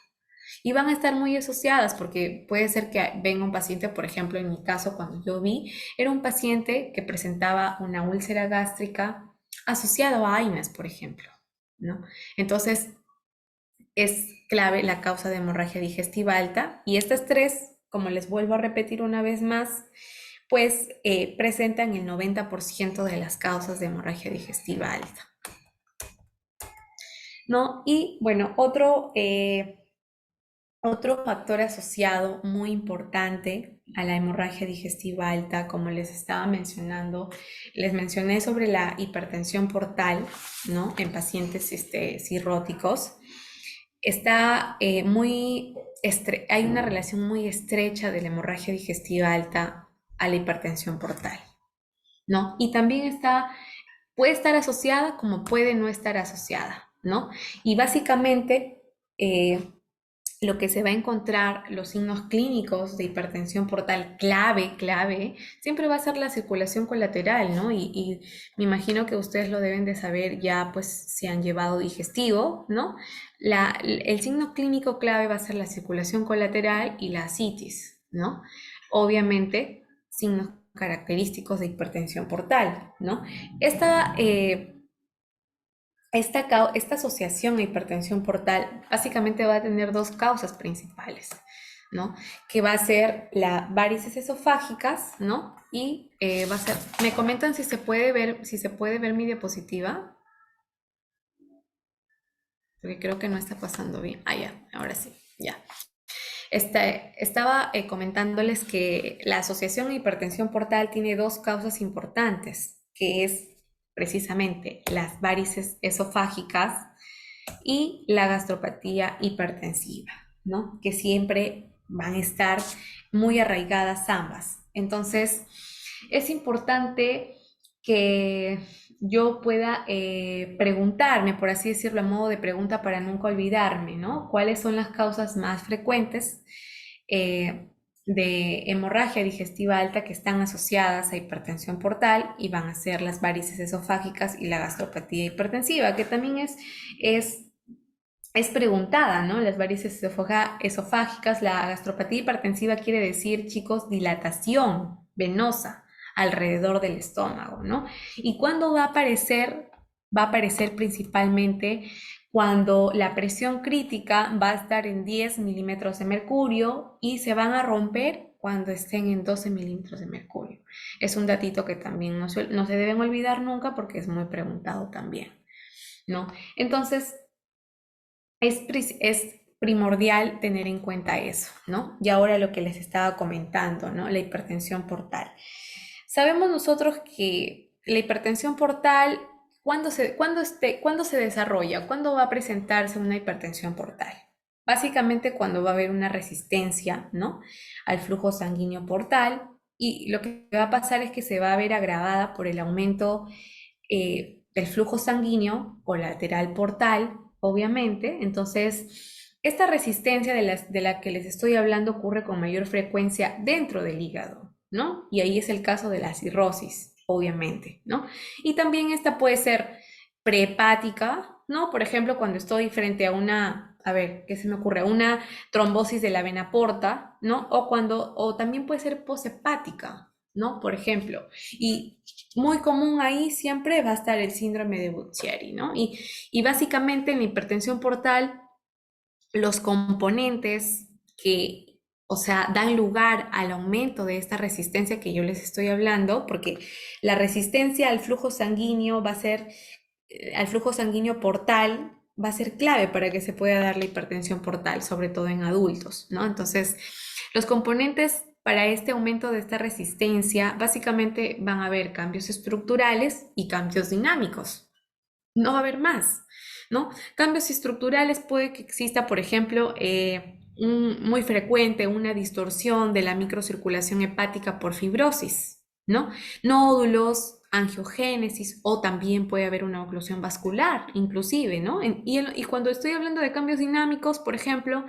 Y van a estar muy asociadas porque puede ser que venga un paciente, por ejemplo, en mi caso, cuando yo vi, era un paciente que presentaba una úlcera gástrica asociado a AINES, por ejemplo, ¿no? Entonces, es clave la causa de hemorragia digestiva alta y estas tres, como les vuelvo a repetir una vez más, pues presentan el 90% de las causas de hemorragia digestiva alta, ¿no? Y bueno, otro factor asociado muy importante a la hemorragia digestiva alta, como les estaba mencionando, les mencioné sobre la hipertensión portal, ¿no? En pacientes cirróticos. Hay una relación muy estrecha de la hemorragia digestiva alta a la hipertensión portal, ¿no? Y también puede estar asociada como puede no estar asociada, ¿no? Y básicamente lo que se va a encontrar, los signos clínicos de hipertensión portal clave, siempre va a ser la circulación colateral, ¿no? Y me imagino que ustedes lo deben de saber ya, pues, si han llevado digestivo, ¿no? El signo clínico clave va a ser la circulación colateral y la ascitis, ¿no? Obviamente, signos característicos de hipertensión portal, ¿no? Esta, eh, esta asociación a hipertensión portal básicamente va a tener dos causas principales, ¿no? Que va a ser la varices esofágicas, ¿no? Y va a ser, me comentan si se puede ver mi diapositiva, porque creo que no está pasando bien. Ah, ya, ahora sí, ya. Estaba comentándoles que la asociación a hipertensión portal tiene dos causas importantes, que es precisamente las varices esofágicas y la gastropatía hipertensiva, ¿no? Que siempre van a estar muy arraigadas ambas. Entonces, es importante que yo pueda preguntarme, por así decirlo, a modo de pregunta para nunca olvidarme, ¿no? ¿Cuáles son las causas más frecuentes de hemorragia digestiva alta que están asociadas a hipertensión portal y van a ser las varices esofágicas y la gastropatía hipertensiva, que también es es preguntada, ¿no? Las varices esofágicas, la gastropatía hipertensiva quiere decir, chicos, dilatación venosa alrededor del estómago, ¿no? ¿Y cuándo va a aparecer? Va a aparecer principalmente cuando la presión crítica va a estar en 10 milímetros de mercurio y se van a romper cuando estén en 12 milímetros de mercurio. Es un datito que también no se deben olvidar nunca porque es muy preguntado también, ¿no? Entonces, es primordial tener en cuenta eso, ¿no? Y ahora lo que les estaba comentando, ¿no? La hipertensión portal. Sabemos nosotros que la hipertensión portal, ¿cuándo se desarrolla? ¿Cuándo va a presentarse una hipertensión portal? Básicamente cuando va a haber una resistencia, ¿no? Al flujo sanguíneo portal y lo que va a pasar es que se va a ver agravada por el aumento del flujo sanguíneo colateral portal, obviamente. Entonces, esta resistencia de la que les estoy hablando ocurre con mayor frecuencia dentro del hígado, ¿no? Y ahí es el caso de la cirrosis, obviamente, ¿no? Y también esta puede ser prehepática, ¿no? Por ejemplo, cuando estoy frente a a ver, ¿qué se me ocurre? Una trombosis de la vena porta, ¿no? O también puede ser poshepática, ¿no? Por ejemplo. Y muy común ahí siempre va a estar el síndrome de Buchieri, ¿no? Y básicamente en la hipertensión portal, los componentes que, o sea, dan lugar al aumento de esta resistencia que yo les estoy hablando, porque la resistencia al flujo sanguíneo al flujo sanguíneo portal va a ser clave para que se pueda dar la hipertensión portal, sobre todo en adultos, ¿no? Entonces, los componentes para este aumento de esta resistencia básicamente van a haber cambios estructurales y cambios dinámicos. No va a haber más, ¿no? Cambios estructurales puede que exista, por ejemplo, muy frecuente una distorsión de la microcirculación hepática por fibrosis, ¿no? Nódulos, angiogénesis o también puede haber una oclusión vascular, inclusive, ¿no? Y cuando estoy hablando de cambios dinámicos, por ejemplo,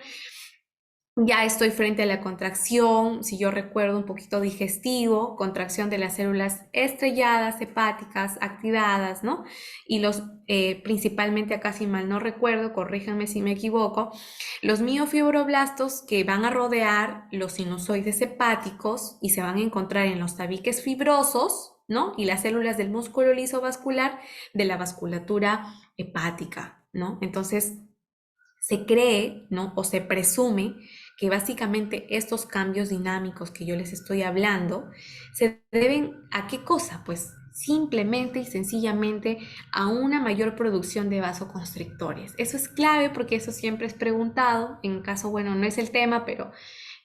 ya estoy frente a la contracción, si yo recuerdo un poquito digestivo, contracción de las células estrelladas, hepáticas, activadas, ¿no? Y principalmente acá si mal no recuerdo, corríjanme si me equivoco, los miofibroblastos que van a rodear los sinusoides hepáticos y se van a encontrar en los tabiques fibrosos, ¿no? Y las células del músculo liso vascular de la vasculatura hepática, ¿no? Entonces, se cree, ¿no? O se presume que básicamente estos cambios dinámicos que yo les estoy hablando se deben a qué cosa? Pues simplemente y sencillamente a una mayor producción de vasoconstrictores. Eso es clave porque eso siempre es preguntado. En caso, bueno, no es el tema, pero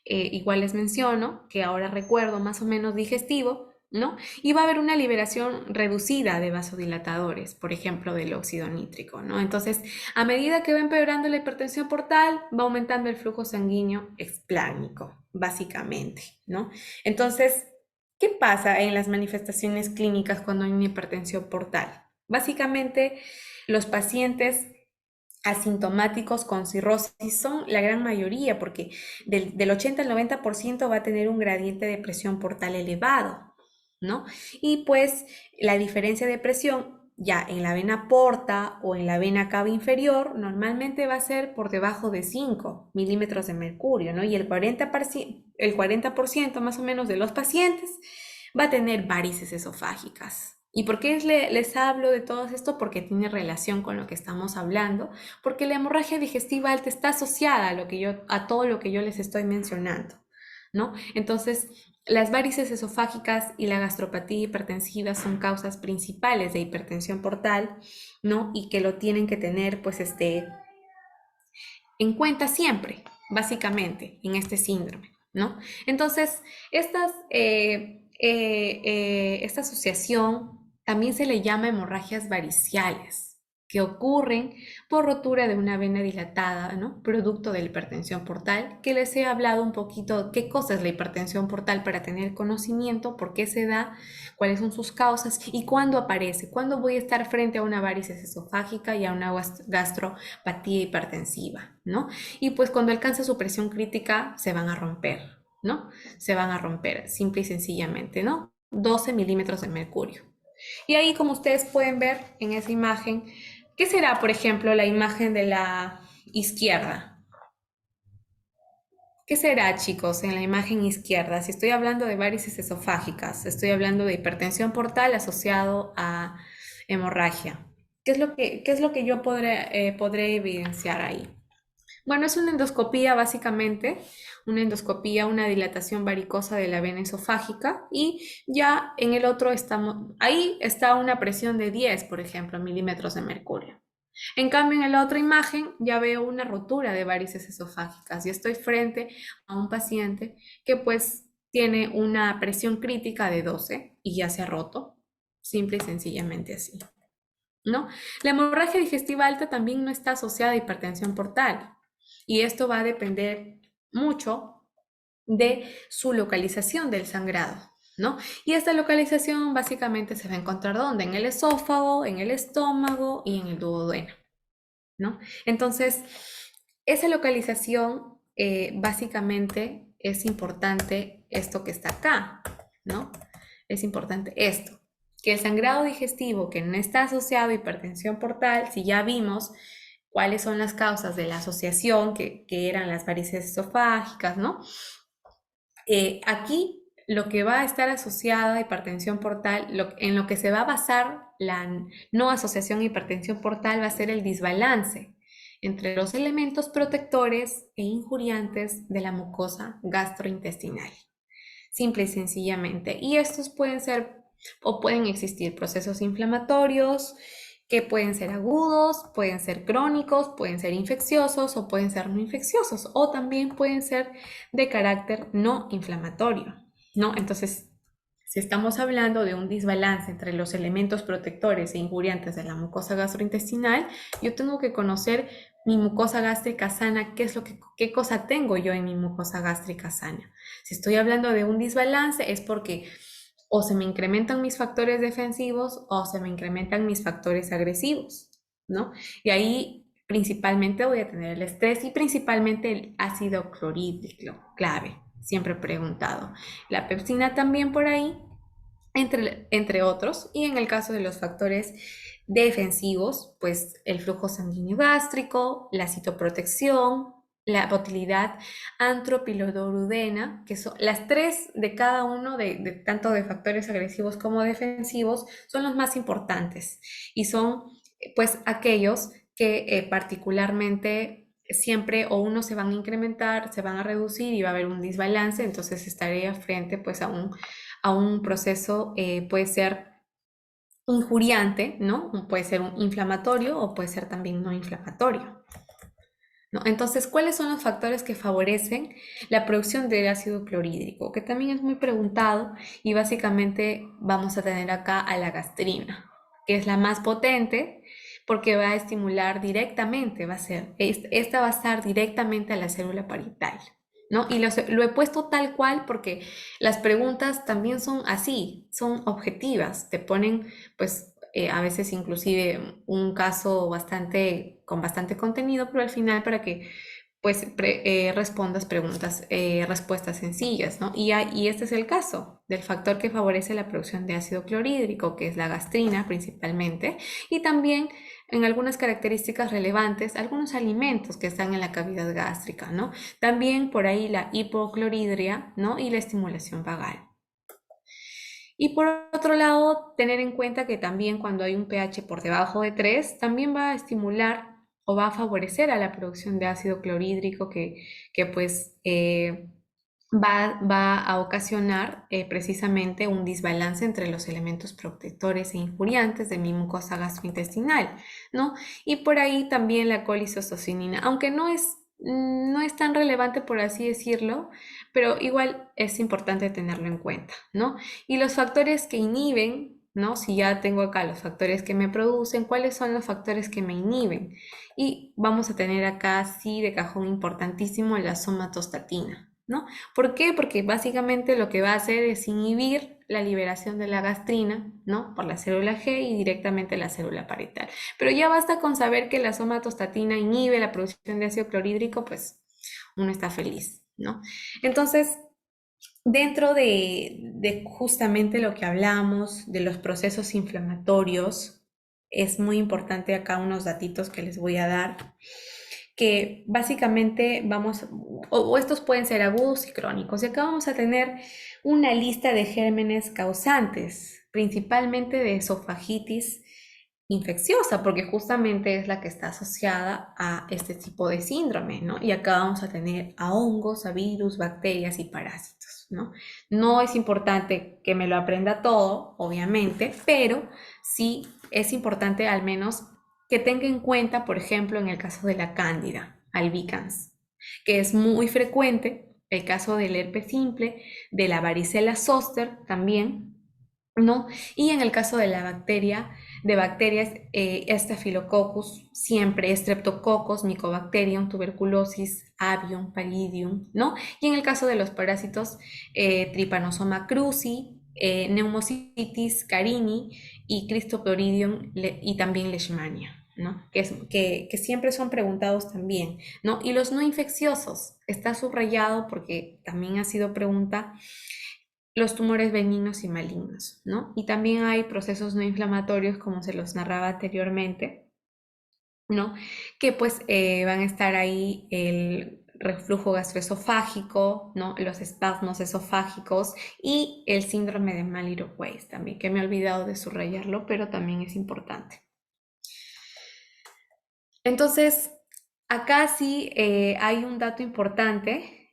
igual les menciono que ahora recuerdo más o menos digestivo, ¿no? Y va a haber una liberación reducida de vasodilatadores, por ejemplo, del óxido nítrico, ¿no? Entonces, a medida que va empeorando la hipertensión portal, va aumentando el flujo sanguíneo explánico, básicamente, ¿no? Entonces, ¿qué pasa en las manifestaciones clínicas cuando hay una hipertensión portal? Básicamente, los pacientes asintomáticos con cirrosis son la gran mayoría, porque del 80 al 90% va a tener un gradiente de presión portal elevado, ¿no? Y pues la diferencia de presión ya en la vena porta o en la vena cava inferior normalmente va a ser por debajo de 5 milímetros de mercurio, ¿no? Y el 40% más o menos de los pacientes va a tener varices esofágicas. ¿Y por qué les hablo de todo esto? Porque tiene relación con lo que estamos hablando, porque la hemorragia digestiva alta está asociada a todo lo que yo les estoy mencionando, ¿no? Entonces, las varices esofágicas y la gastropatía hipertensiva son causas principales de hipertensión portal, ¿no? Y que lo tienen que tener, pues, en cuenta siempre, básicamente, en este síndrome, ¿no? Entonces, esta asociación también se le llama hemorragias variciales, que ocurren por rotura de una vena dilatada, ¿no? Producto de la hipertensión portal, que les he hablado un poquito qué cosa es la hipertensión portal para tener conocimiento, por qué se da, cuáles son sus causas y cuándo aparece, cuándo voy a estar frente a una varices esofágica y a una gastropatía hipertensiva, ¿no? Y pues cuando alcanza su presión crítica se van a romper, ¿no? Se van a romper, simple y sencillamente, ¿no? 12 milímetros de mercurio. Y ahí, como ustedes pueden ver en esa imagen, ¿qué será, por ejemplo, la imagen de la izquierda? ¿Qué será, chicos, en la imagen izquierda? Si estoy hablando de varices esofágicas, estoy hablando de hipertensión portal asociado a hemorragia. ¿Qué es lo que yo podré evidenciar ahí? Bueno, es una endoscopía básicamente, una endoscopía, una dilatación varicosa de la vena esofágica y ya en el otro ahí está una presión de 10, por ejemplo, milímetros de mercurio. En cambio, en la otra imagen ya veo una rotura de varices esofágicas y estoy frente a un paciente que pues tiene una presión crítica de 12 y ya se ha roto, simple y sencillamente así, ¿no? La hemorragia digestiva alta también no está asociada a hipertensión portal y esto va a depender mucho de su localización del sangrado, ¿no? Y esta localización básicamente se va a encontrar ¿dónde? En el esófago, en el estómago y en el duodeno, ¿no? Entonces, esa localización básicamente es importante esto que está acá, ¿no? Es importante esto, que el sangrado digestivo que no está asociado a hipertensión portal, si ya vimos cuáles son las causas de la asociación, que eran las varices esofágicas, ¿no? Aquí lo que va a estar asociado a hipertensión portal, en lo que se va a basar la no asociación a hipertensión portal va a ser el desbalance entre los elementos protectores e injuriantes de la mucosa gastrointestinal, simple y sencillamente. Y estos pueden ser o pueden existir procesos inflamatorios que pueden ser agudos, pueden ser crónicos, pueden ser infecciosos o pueden ser no infecciosos o también pueden ser de carácter no inflamatorio, ¿no? Entonces, si estamos hablando de un desbalance entre los elementos protectores e injuriantes de la mucosa gastrointestinal, yo tengo que conocer mi mucosa gástrica sana, qué cosa tengo yo en mi mucosa gástrica sana. Si estoy hablando de un desbalance es porque o se me incrementan mis factores defensivos o se me incrementan mis factores agresivos, ¿no? Y ahí principalmente voy a tener el estrés y principalmente el ácido clorhídrico, clave, siempre he preguntado. La pepsina también por ahí, entre otros, y en el caso de los factores defensivos, pues el flujo sanguíneo gástrico, la citoprotección, la motilidad antropilodorudena, que son las tres de cada uno, tanto de factores agresivos como defensivos, son los más importantes y son pues aquellos que particularmente siempre o uno se van a incrementar, se van a reducir y va a haber un desbalance, entonces estaría frente pues a un proceso, puede ser injuriante, ¿no? Puede ser un inflamatorio o puede ser también no inflamatorio, ¿no? Entonces, ¿cuáles son los factores que favorecen la producción del ácido clorhídrico? Que también es muy preguntado y básicamente vamos a tener acá a la gastrina, que es la más potente porque va a estimular directamente, esta va a estar directamente a la célula parietal, ¿no? Y lo he puesto tal cual porque las preguntas también son así, son objetivas, te ponen pues a veces inclusive un caso con bastante contenido, pero al final para que pues respondas respuestas sencillas, ¿no? Y este es el caso del factor que favorece la producción de ácido clorhídrico, que es la gastrina principalmente, y también en algunas características relevantes, algunos alimentos que están en la cavidad gástrica, ¿no? También por ahí la hipocloridria, ¿no? Y la estimulación vagal. Y por otro lado, tener en cuenta que también cuando hay un pH por debajo de 3 también va a estimular o va a favorecer a la producción de ácido clorhídrico que pues va a ocasionar precisamente un desbalance entre los elementos protectores e injuriantes de mi mucosa gastrointestinal, ¿no? Y por ahí también la colisociocinina, aunque no es tan relevante por así decirlo, pero igual es importante tenerlo en cuenta, ¿no? Y los factores que inhiben, ¿no? Si ya tengo acá los factores que me producen, ¿cuáles son los factores que me inhiben? Y vamos a tener acá, sí, de cajón importantísimo, la somatostatina, ¿no? ¿Por qué? Porque básicamente lo que va a hacer es inhibir la liberación de la gastrina, ¿no? Por la célula G y directamente la célula parietal. Pero ya basta con saber que la somatostatina inhibe la producción de ácido clorhídrico, pues uno está feliz, ¿no? Entonces, dentro de justamente lo que hablamos de los procesos inflamatorios, es muy importante acá unos datitos que les voy a dar, que básicamente o estos pueden ser agudos y crónicos. Y acá vamos a tener una lista de gérmenes causantes, principalmente de esofagitis infecciosa, porque justamente es la que está asociada a este tipo de síndrome, ¿no? Y acá vamos a tener a hongos, a virus, bacterias y parásitos, ¿no? No es importante que me lo aprenda todo, obviamente, pero sí es importante al menos que tenga en cuenta, por ejemplo, en el caso de la cándida albicans, que es muy frecuente, el caso del herpes simple, de la varicela zoster también, ¿no? Y en el caso de la de bacterias, Staphylococcus, siempre Streptococcus, Mycobacterium, tuberculosis, Avium, Pallidum, ¿no? Y en el caso de los parásitos, Trypanosoma cruzi, Pneumocystis carini y Cryptosporidium y también Leishmania, ¿no? Que siempre son preguntados también, ¿no? Y los no infecciosos, está subrayado porque también ha sido pregunta los tumores benignos y malignos, ¿no? Y también hay procesos no inflamatorios, como se los narraba anteriormente, ¿no? Que pues van a estar ahí el reflujo gastroesofágico, ¿no? Los espasmos esofágicos y el síndrome de Maliro-Weiss también, que me he olvidado de subrayarlo, pero también es importante. Entonces, acá sí hay un dato importante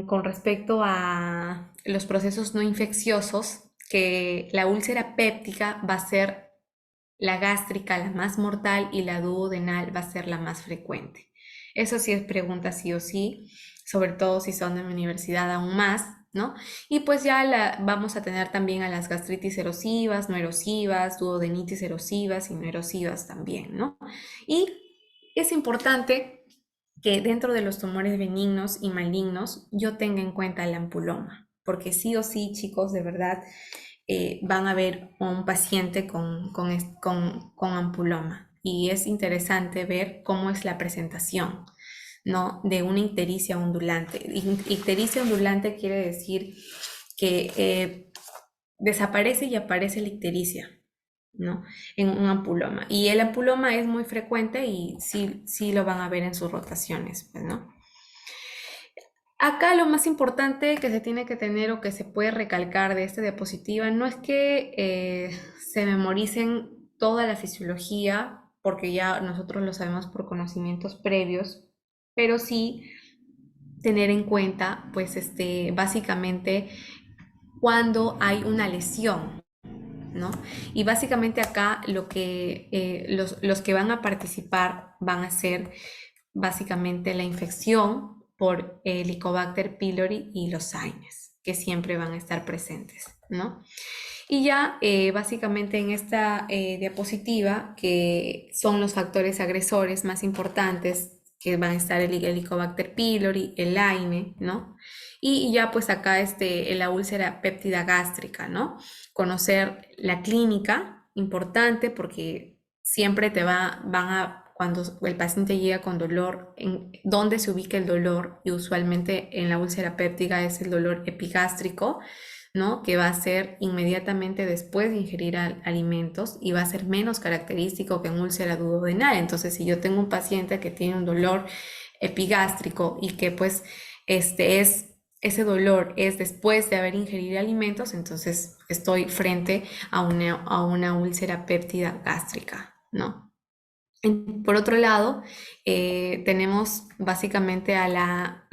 con respecto a los procesos no infecciosos, que la úlcera péptica va a ser la gástrica la más mortal y la duodenal va a ser la más frecuente. Eso sí es pregunta sí o sí, sobre todo si son de mi universidad aún más, ¿no? Y pues ya vamos a tener también a las gastritis erosivas, no erosivas, duodenitis erosivas y no erosivas también, ¿no? Y es importante que dentro de los tumores benignos y malignos yo tenga en cuenta el ampuloma, porque sí o sí, chicos, de verdad, van a ver a un paciente con ampuloma. Y es interesante ver cómo es la presentación, ¿no? De una ictericia ondulante. Ictericia ondulante quiere decir que desaparece y aparece la ictericia, ¿no? En un ampuloma. Y el ampuloma es muy frecuente y sí, sí lo van a ver en sus rotaciones, pues, ¿no? Acá lo más importante que se tiene que tener o que se puede recalcar de esta diapositiva no es que se memoricen toda la fisiología, porque ya nosotros lo sabemos por conocimientos previos, pero sí tener en cuenta, pues, básicamente cuando hay una lesión, ¿no? Y básicamente acá los que van a participar van a ser básicamente la infección por Helicobacter pylori y los AINES, que siempre van a estar presentes, ¿no? Y ya básicamente en esta diapositiva, que son los factores agresores más importantes, que van a estar el Helicobacter pylori, el AINE, ¿no? Y ya pues acá la úlcera péptida gástrica, ¿no? Conocer la clínica, importante porque siempre cuando el paciente llega con dolor, en dónde se ubica el dolor, y usualmente en la úlcera péptica es el dolor epigástrico, ¿no? Que va a ser inmediatamente después de ingerir alimentos y va a ser menos característico que en úlcera duodenal. Entonces, si yo tengo un paciente que tiene un dolor epigástrico y que pues ese dolor es después de haber ingerido alimentos, entonces estoy frente a una úlcera péptida gástrica, ¿no? Por otro lado, tenemos básicamente a la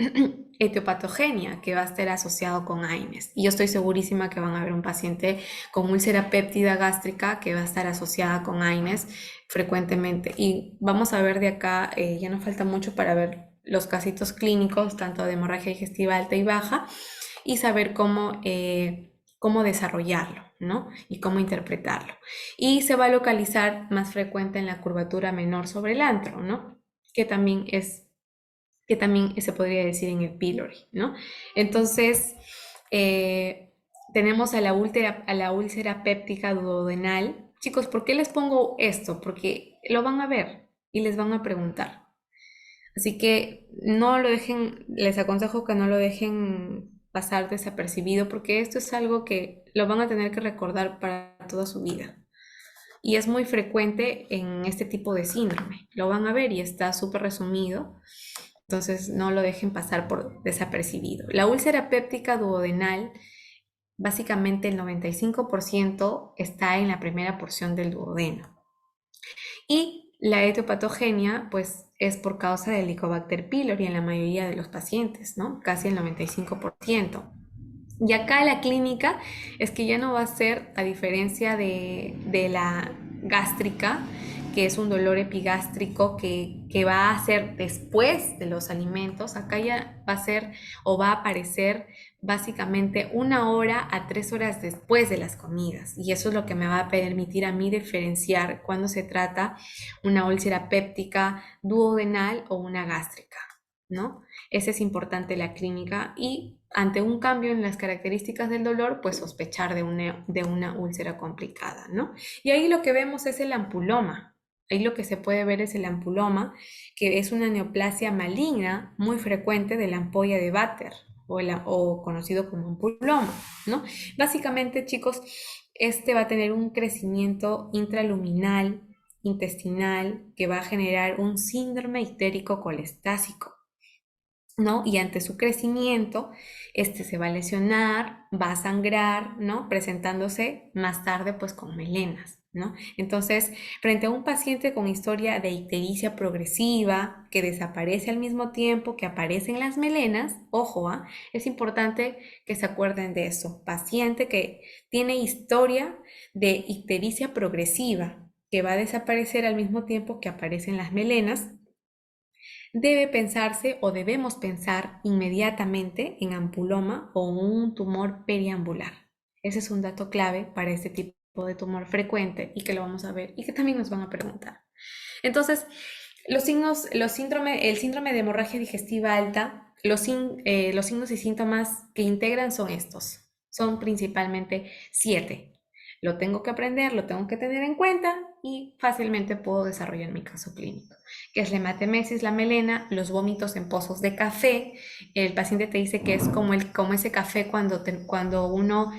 etiopatogenia, que va a estar asociado con AINES. Y yo estoy segurísima que van a ver un paciente con úlcera péptida gástrica que va a estar asociada con AINES frecuentemente. Y vamos a ver de acá, ya nos falta mucho para ver los casitos clínicos, tanto de hemorragia digestiva alta y baja, y saber cómo desarrollarlo, ¿no? Y cómo interpretarlo. Y se va a localizar más frecuente en la curvatura menor sobre el antro, ¿no? Que también se podría decir en el pylori, ¿no? Entonces, tenemos a la úlcera péptica duodenal. Chicos, ¿por qué les pongo esto? Porque lo van a ver y les van a preguntar. Así que no lo dejen, les aconsejo que no lo dejen pasar desapercibido, porque esto es algo que lo van a tener que recordar para toda su vida. Y es muy frecuente en este tipo de síndrome. Lo van a ver y está súper resumido. Entonces no lo dejen pasar por desapercibido. La úlcera péptica duodenal, básicamente el 95% está en la primera porción del duodeno. Y la etiopatogenia, pues, es por causa del Helicobacter pylori en la mayoría de los pacientes, ¿no? Casi el 95%. Y acá la clínica es que ya no va a ser, a diferencia de la gástrica, que es un dolor epigástrico que va a ser después de los alimentos. Acá ya va a ser o va a aparecer básicamente 1 hora a 3 horas después de las comidas. Y eso es lo que me va a permitir a mí diferenciar cuando se trata una úlcera péptica duodenal o una gástrica, ¿no? Ese es importante la clínica, y ante un cambio en las características del dolor, pues sospechar de una úlcera complicada, ¿no? Y ahí lo que vemos es el ampuloma. Ahí lo que se puede ver es el ampuloma, que es una neoplasia maligna muy frecuente de la ampolla de Vater o conocido como ampuloma, ¿no? Básicamente, chicos, este va a tener un crecimiento intraluminal, intestinal, que va a generar un síndrome ictérico colestásico, ¿no? Y ante su crecimiento, este se va a lesionar, va a sangrar, ¿no? Presentándose más tarde, pues, con melenas, ¿no? Entonces, frente a un paciente con historia de ictericia progresiva, que desaparece al mismo tiempo que aparecen las melenas, ojo, es importante que se acuerden de eso. Paciente que tiene historia de ictericia progresiva, que va a desaparecer al mismo tiempo que aparecen las melenas, debe pensarse o debemos pensar inmediatamente en ampuloma o un tumor periambular. Ese es un dato clave para este tipo de tumor frecuente y que lo vamos a ver y que también nos van a preguntar. Entonces, el síndrome de hemorragia digestiva alta, los signos y síntomas que integran son estos. Son principalmente 7. Lo tengo que aprender, lo tengo que tener en cuenta y fácilmente puedo desarrollar mi caso clínico, que es la hematemesis, la melena, los vómitos en pozos de café. El paciente te dice que es como ese café cuando uno,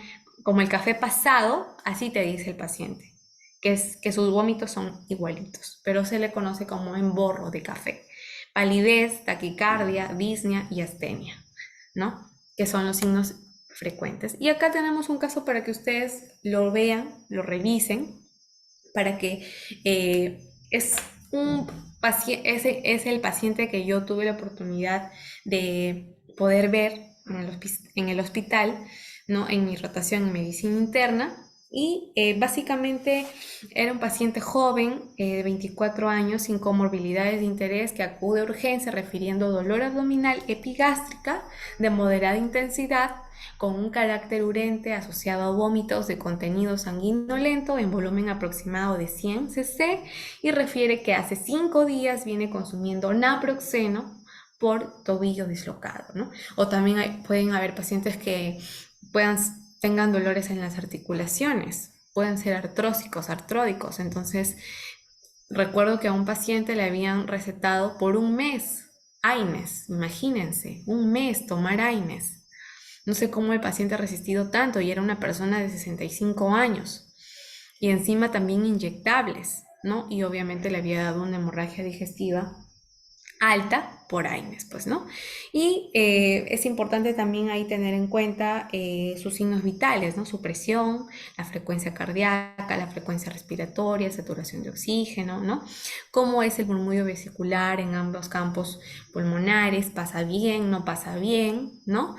como el café pasado, así te dice el paciente, que sus vómitos son igualitos, pero se le conoce como emborro de café. Palidez, taquicardia, disnea y astenia, ¿no? Que son los signos frecuentes. Y acá tenemos un caso para que ustedes lo vean, lo revisen, para que es un paciente, es el paciente que yo tuve la oportunidad de poder ver en el hospital, ¿no? En mi rotación en medicina interna. Y básicamente era un paciente joven de 24 años sin comorbilidades de interés que acude a urgencia refiriendo dolor abdominal epigástrica de moderada intensidad con un carácter urente asociado a vómitos de contenido sanguinolento en volumen aproximado de 100 cc y refiere que hace 5 días viene consumiendo naproxeno por tobillo dislocado, ¿no? O también pueden haber pacientes que tengan dolores en las articulaciones, pueden ser artrósicos, artródicos. Entonces, recuerdo que a un paciente le habían recetado por un mes AINES, imagínense, un mes tomar AINES. No sé cómo el paciente ha resistido tanto y era una persona de 65 años. Y encima también inyectables, ¿no? Y obviamente le había dado una hemorragia digestiva alta por AINES, pues, ¿no? Y es importante también ahí tener en cuenta sus signos vitales, ¿no? Su presión, la frecuencia cardíaca, la frecuencia respiratoria, saturación de oxígeno, ¿no? Cómo es el murmullo vesicular en ambos campos pulmonares, pasa bien, no pasa bien, ¿no?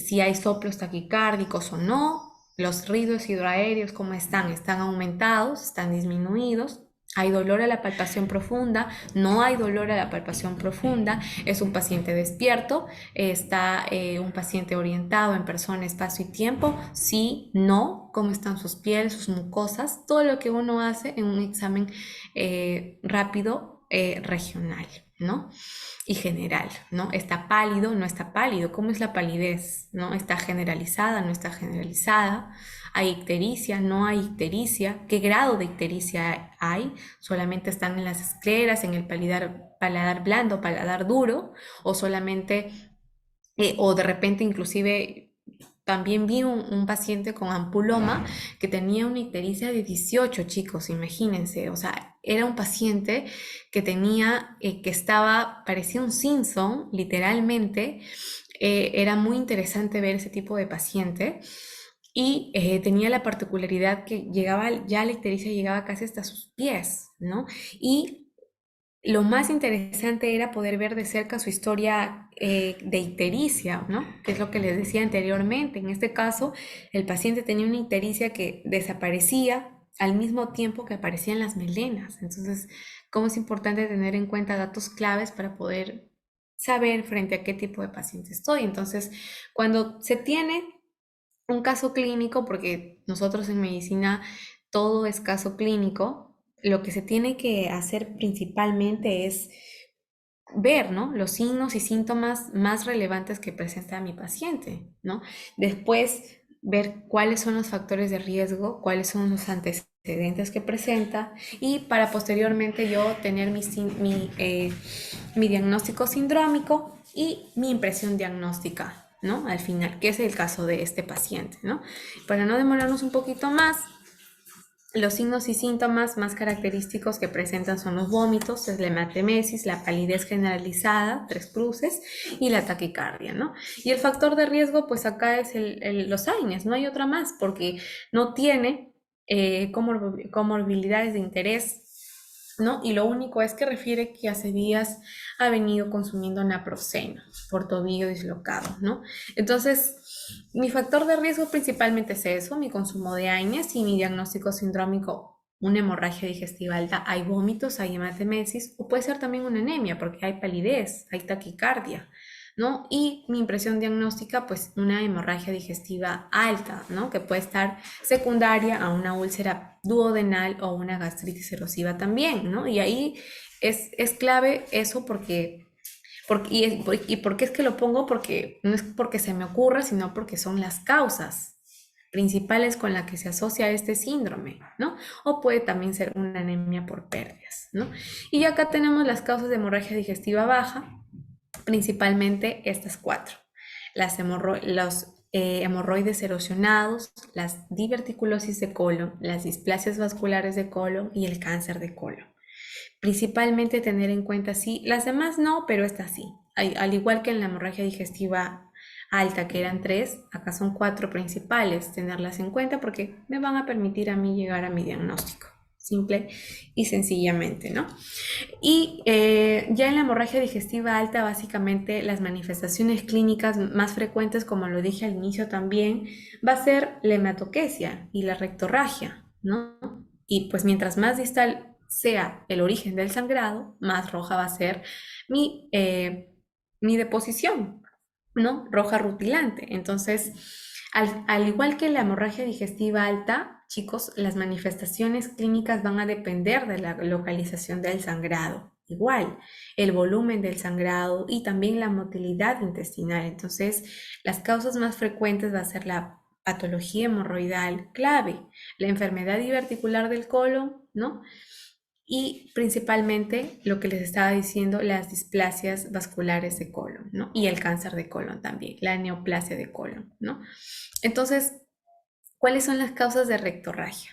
Si hay soplos taquicárdicos o no, los ruidos hidroaéreos, ¿cómo están? ¿Están aumentados? ¿Están disminuidos? ¿Hay dolor a la palpación profunda? ¿No hay dolor a la palpación profunda? ¿Es un paciente despierto? ¿Está un paciente orientado en persona, espacio y tiempo? Sí, no. ¿Cómo están sus pieles, sus mucosas? Todo lo que uno hace en un examen rápido regional, ¿no? Y general, ¿no? ¿Está pálido? ¿No está pálido? ¿Cómo es la palidez? ¿No? ¿Está generalizada? ¿No está generalizada? ¿Hay ictericia? ¿No hay ictericia? ¿Qué grado de ictericia hay? ¿Solamente están en las escleras, en el paladar blando, paladar duro? ¿O solamente, o de repente inclusive también vi un paciente con ampuloma que tenía una ictericia de 18, chicos, imagínense, o sea, era un paciente que tenía, que estaba, parecía un Simpson, literalmente. Era muy interesante ver ese tipo de paciente y tenía la particularidad que llegaba, ya la ictericia llegaba casi hasta sus pies, ¿no? Y lo más interesante era poder ver de cerca su historia de ictericia, ¿no? Que es lo que les decía anteriormente. En este caso, el paciente tenía una ictericia que desaparecía al mismo tiempo que aparecían las melenas. Entonces, cómo es importante tener en cuenta datos claves para poder saber frente a qué tipo de paciente estoy. Entonces, cuando se tiene un caso clínico, porque nosotros en medicina todo es caso clínico, lo que se tiene que hacer principalmente es ver, ¿no? Los signos y síntomas más relevantes que presenta mi paciente, ¿no? Después ver cuáles son los factores de riesgo, cuáles son los antecedentes que presenta y para posteriormente yo tener mi diagnóstico sindrómico y mi impresión diagnóstica, ¿no? Al final, que es el caso de este paciente, ¿no? Para no demorarnos un poquito más, los signos y síntomas más característicos que presentan son los vómitos, es la hematemesis, la palidez generalizada, 3 cruces, y la taquicardia, ¿no? Y el factor de riesgo, pues acá es los AINES, no hay otra más, porque no tiene comorbilidades de interés, ¿no? Y lo único es que refiere que hace días ha venido consumiendo naproxeno por tobillo dislocado, ¿no? Entonces, mi factor de riesgo principalmente es eso, mi consumo de AINES y mi diagnóstico sindrómico, una hemorragia digestiva alta, hay vómitos, hay hematemesis, o puede ser también una anemia, porque hay palidez, hay taquicardia, ¿no? Y mi impresión diagnóstica, pues una hemorragia digestiva alta, ¿no? Que puede estar secundaria a una úlcera duodenal o una gastritis erosiva también, ¿no? Y ahí es clave eso porque ¿y por qué es que lo pongo? Porque no es porque se me ocurra, sino porque son las causas, principales con las que se asocia este síndrome, ¿no? O puede también ser una anemia por pérdidas, ¿no? Y acá tenemos las causas de hemorragia digestiva baja, principalmente estas cuatro: los hemorroides erosionados, las diverticulosis de colon, las displasias vasculares de colon y el cáncer de colon. Principalmente tener en cuenta, sí, las demás no, pero esta sí. Al igual que en la hemorragia digestiva alta, que eran tres, acá son cuatro principales, tenerlas en cuenta porque me van a permitir a mí llegar a mi diagnóstico, simple y sencillamente, ¿no? Y ya en la hemorragia digestiva alta, básicamente las manifestaciones clínicas más frecuentes, como lo dije al inicio también, va a ser la hematoquesia y la rectorragia, ¿no? Y pues mientras más distal sea el origen del sangrado, más roja va a ser mi deposición, ¿no? Roja rutilante. Entonces, al igual que la hemorragia digestiva alta, chicos, las manifestaciones clínicas van a depender de la localización del sangrado. Igual, el volumen del sangrado y también la motilidad intestinal. Entonces, las causas más frecuentes va a ser la patología hemorroidal clave, la enfermedad diverticular del colon, ¿no? Y principalmente lo que les estaba diciendo, las displasias vasculares de colon, ¿no? Y el cáncer de colon también, la neoplasia de colon, ¿no? Entonces, ¿cuáles son las causas de rectorragia?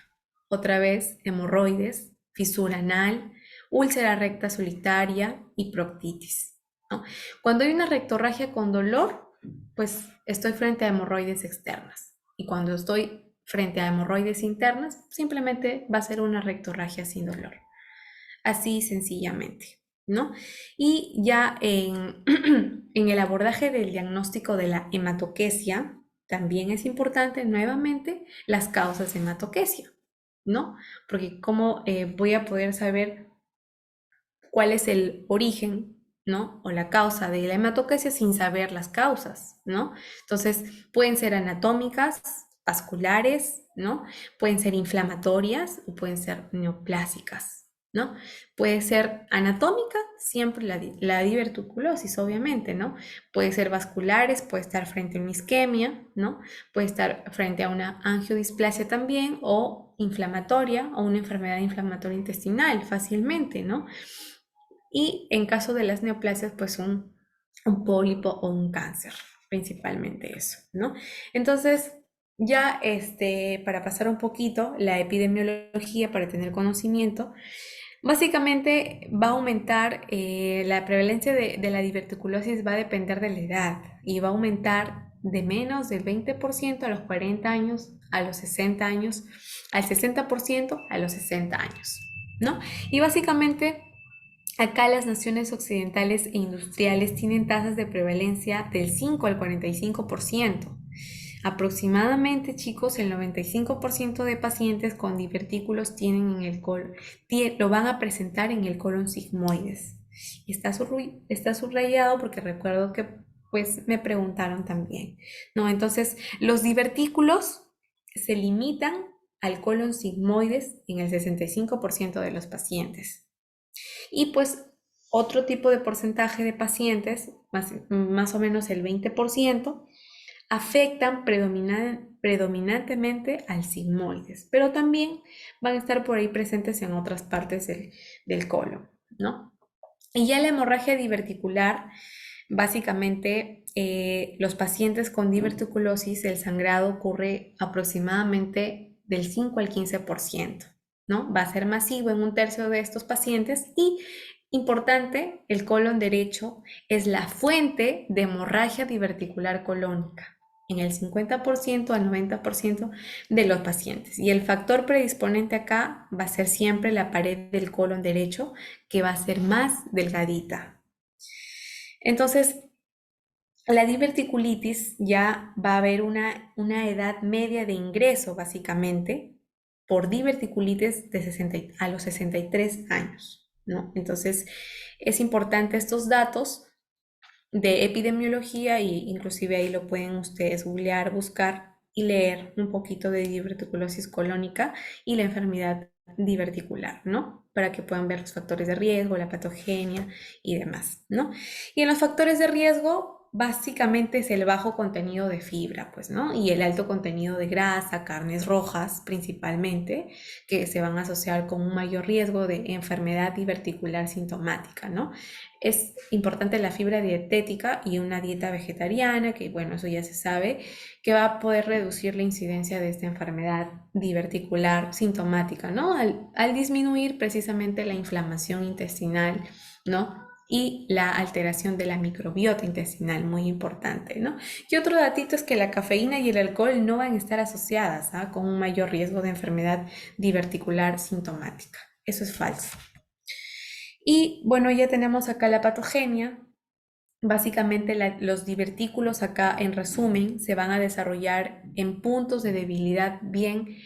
Otra vez, hemorroides, fisura anal, úlcera recta solitaria y proctitis, ¿no? Cuando hay una rectorragia con dolor, pues estoy frente a hemorroides externas. Y cuando estoy frente a hemorroides internas, simplemente va a ser una rectorragia sin dolor. Así sencillamente, ¿no? Y ya en el abordaje del diagnóstico de la hematoquesia, también es importante nuevamente las causas de hematoquesia, ¿no? Porque cómo voy a poder saber cuál es el origen, ¿no? O la causa de la hematoquesia sin saber las causas, ¿no? Entonces, pueden ser anatómicas, vasculares, ¿no? Pueden ser inflamatorias o pueden ser neoplásicas, ¿no? Puede ser anatómica, siempre la diverticulosis, obviamente, ¿no? Puede ser vasculares, puede estar frente a una isquemia, ¿no? Puede estar frente a una angiodisplasia también, o inflamatoria, o una enfermedad inflamatoria intestinal, fácilmente, ¿no? Y en caso de las neoplasias, pues un pólipo o un cáncer, principalmente eso, ¿no? Entonces, ya para pasar un poquito la epidemiología, para tener conocimiento, básicamente va a aumentar la prevalencia de la diverticulosis, va a depender de la edad y va a aumentar de menos del 20% a los 40 años, a los 60 años, al 60% a los 60 años, ¿no? Y básicamente acá las naciones occidentales e industriales tienen tasas de prevalencia del 5 al 45%. Aproximadamente, chicos, el 95% de pacientes con divertículos tienen en el colon, lo van a presentar en el colon sigmoides. Y está subrayado porque recuerdo que pues me preguntaron también, ¿no? Entonces, los divertículos se limitan al colon sigmoides en el 65% de los pacientes. Y pues otro tipo de porcentaje de pacientes, más o menos el 20%, afectan predominantemente al sigmoides, pero también van a estar por ahí presentes en otras partes del colon, ¿no? Y ya la hemorragia diverticular, básicamente los pacientes con diverticulosis, el sangrado ocurre aproximadamente del 5 al 15%, ¿no? Va a ser masivo en un tercio de estos pacientes y, importante, el colon derecho es la fuente de hemorragia diverticular colónica en el 50% al 90% de los pacientes. Y el factor predisponente acá va a ser siempre la pared del colon derecho, que va a ser más delgadita. Entonces, la diverticulitis ya va a haber una edad media de ingreso, básicamente, por diverticulitis a los 63 años, ¿no? Entonces, es importante estos datos de epidemiología, e inclusive ahí lo pueden ustedes googlear, buscar y leer un poquito de diverticulosis colónica y la enfermedad diverticular, ¿no? Para que puedan ver los factores de riesgo, la patogenia y demás, ¿no? Y en los factores de riesgo, básicamente es el bajo contenido de fibra, pues, ¿no? Y el alto contenido de grasa, carnes rojas principalmente, que se van a asociar con un mayor riesgo de enfermedad diverticular sintomática, ¿no? Es importante la fibra dietética y una dieta vegetariana, que bueno, eso ya se sabe, que va a poder reducir la incidencia de esta enfermedad diverticular sintomática, ¿no? Al disminuir precisamente la inflamación intestinal, ¿no? Y la alteración de la microbiota intestinal, muy importante, ¿no? Y otro datito es que la cafeína y el alcohol no van a estar asociadas, ¿ah?, con un mayor riesgo de enfermedad diverticular sintomática. Eso es falso. Y bueno, ya tenemos acá la patogenia. Básicamente los divertículos acá, en resumen, se van a desarrollar en puntos de debilidad bien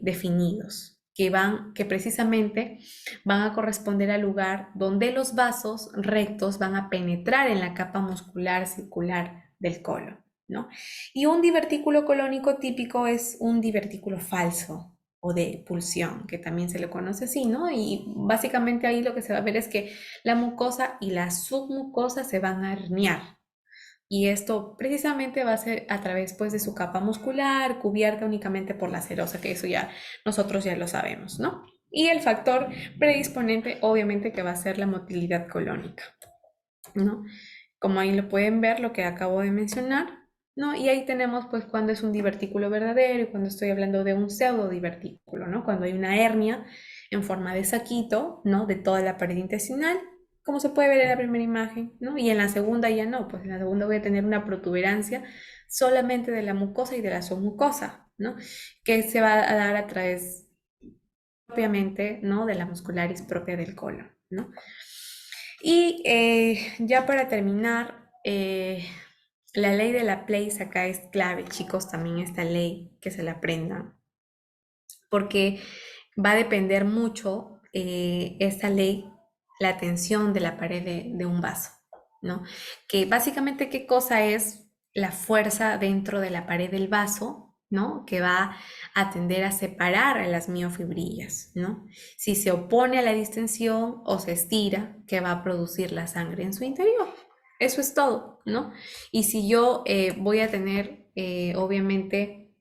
definidos, que precisamente van a corresponder al lugar donde los vasos rectos van a penetrar en la capa muscular circular del colon, ¿no? Y un divertículo colónico típico es un divertículo falso o de pulsión, que también se le conoce así, ¿no? Y básicamente ahí lo que se va a ver es que la mucosa y la submucosa se van a herniar. Y esto precisamente va a ser a través, pues, de su capa muscular, cubierta únicamente por la serosa, que eso ya nosotros ya lo sabemos, ¿no? Y el factor predisponente, obviamente, que va a ser la motilidad colónica, ¿no? Como ahí lo pueden ver, lo que acabo de mencionar, ¿no? Y ahí tenemos, pues, cuando es un divertículo verdadero y cuando estoy hablando de un pseudodivertículo, ¿no? Cuando hay una hernia en forma de saquito, ¿no? De toda la pared intestinal, como se puede ver en la primera imagen, ¿no? Y en la segunda ya no, pues en la segunda voy a tener una protuberancia solamente de la mucosa y de la submucosa, ¿no? Que se va a dar a través propiamente, ¿no? De la muscularis propia del colon, ¿no? Y ya para terminar, la ley de la place acá es clave, chicos, también esta ley, que se la aprendan, porque va a depender mucho esta ley, la tensión de la pared de un vaso, ¿no? Que básicamente, ¿qué cosa es la fuerza dentro de la pared del vaso, ¿no? Que va a tender a separar a las miofibrillas, ¿no? Si se opone a la distensión o se estira, que va a producir la sangre en su interior. Eso es todo, ¿no? Y si yo voy a tener, obviamente,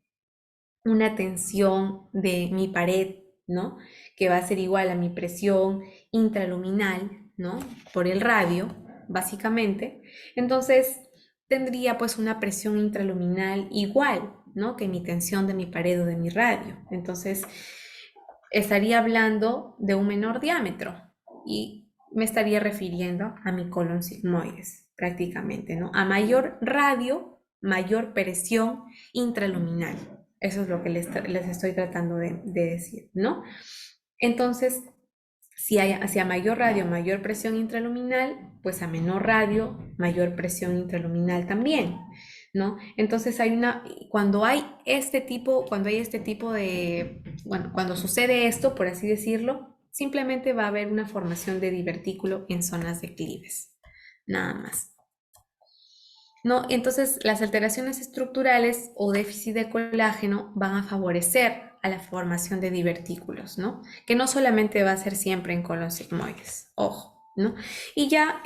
una tensión de mi pared, ¿no? Que va a ser igual a mi presión intraluminal, ¿no? Por el radio, básicamente. Entonces, tendría pues una presión intraluminal igual, ¿no? Que mi tensión de mi pared o de mi radio. Entonces, estaría hablando de un menor diámetro y me estaría refiriendo a mi colon sigmoides, prácticamente, ¿no? A mayor radio, mayor presión intraluminal. Eso es lo que les estoy tratando de decir, ¿no? Entonces, si a mayor radio, mayor presión intraluminal, pues a menor radio, mayor presión intraluminal también, ¿no? Entonces cuando hay este tipo de, bueno, cuando sucede esto, por así decirlo, simplemente va a haber una formación de divertículo en zonas declives, nada más. ¿No? Entonces, las alteraciones estructurales o déficit de colágeno van a favorecer a la formación de divertículos, ¿no? Que no solamente va a ser siempre en colon sigmoides, ojo, ¿no? Y ya,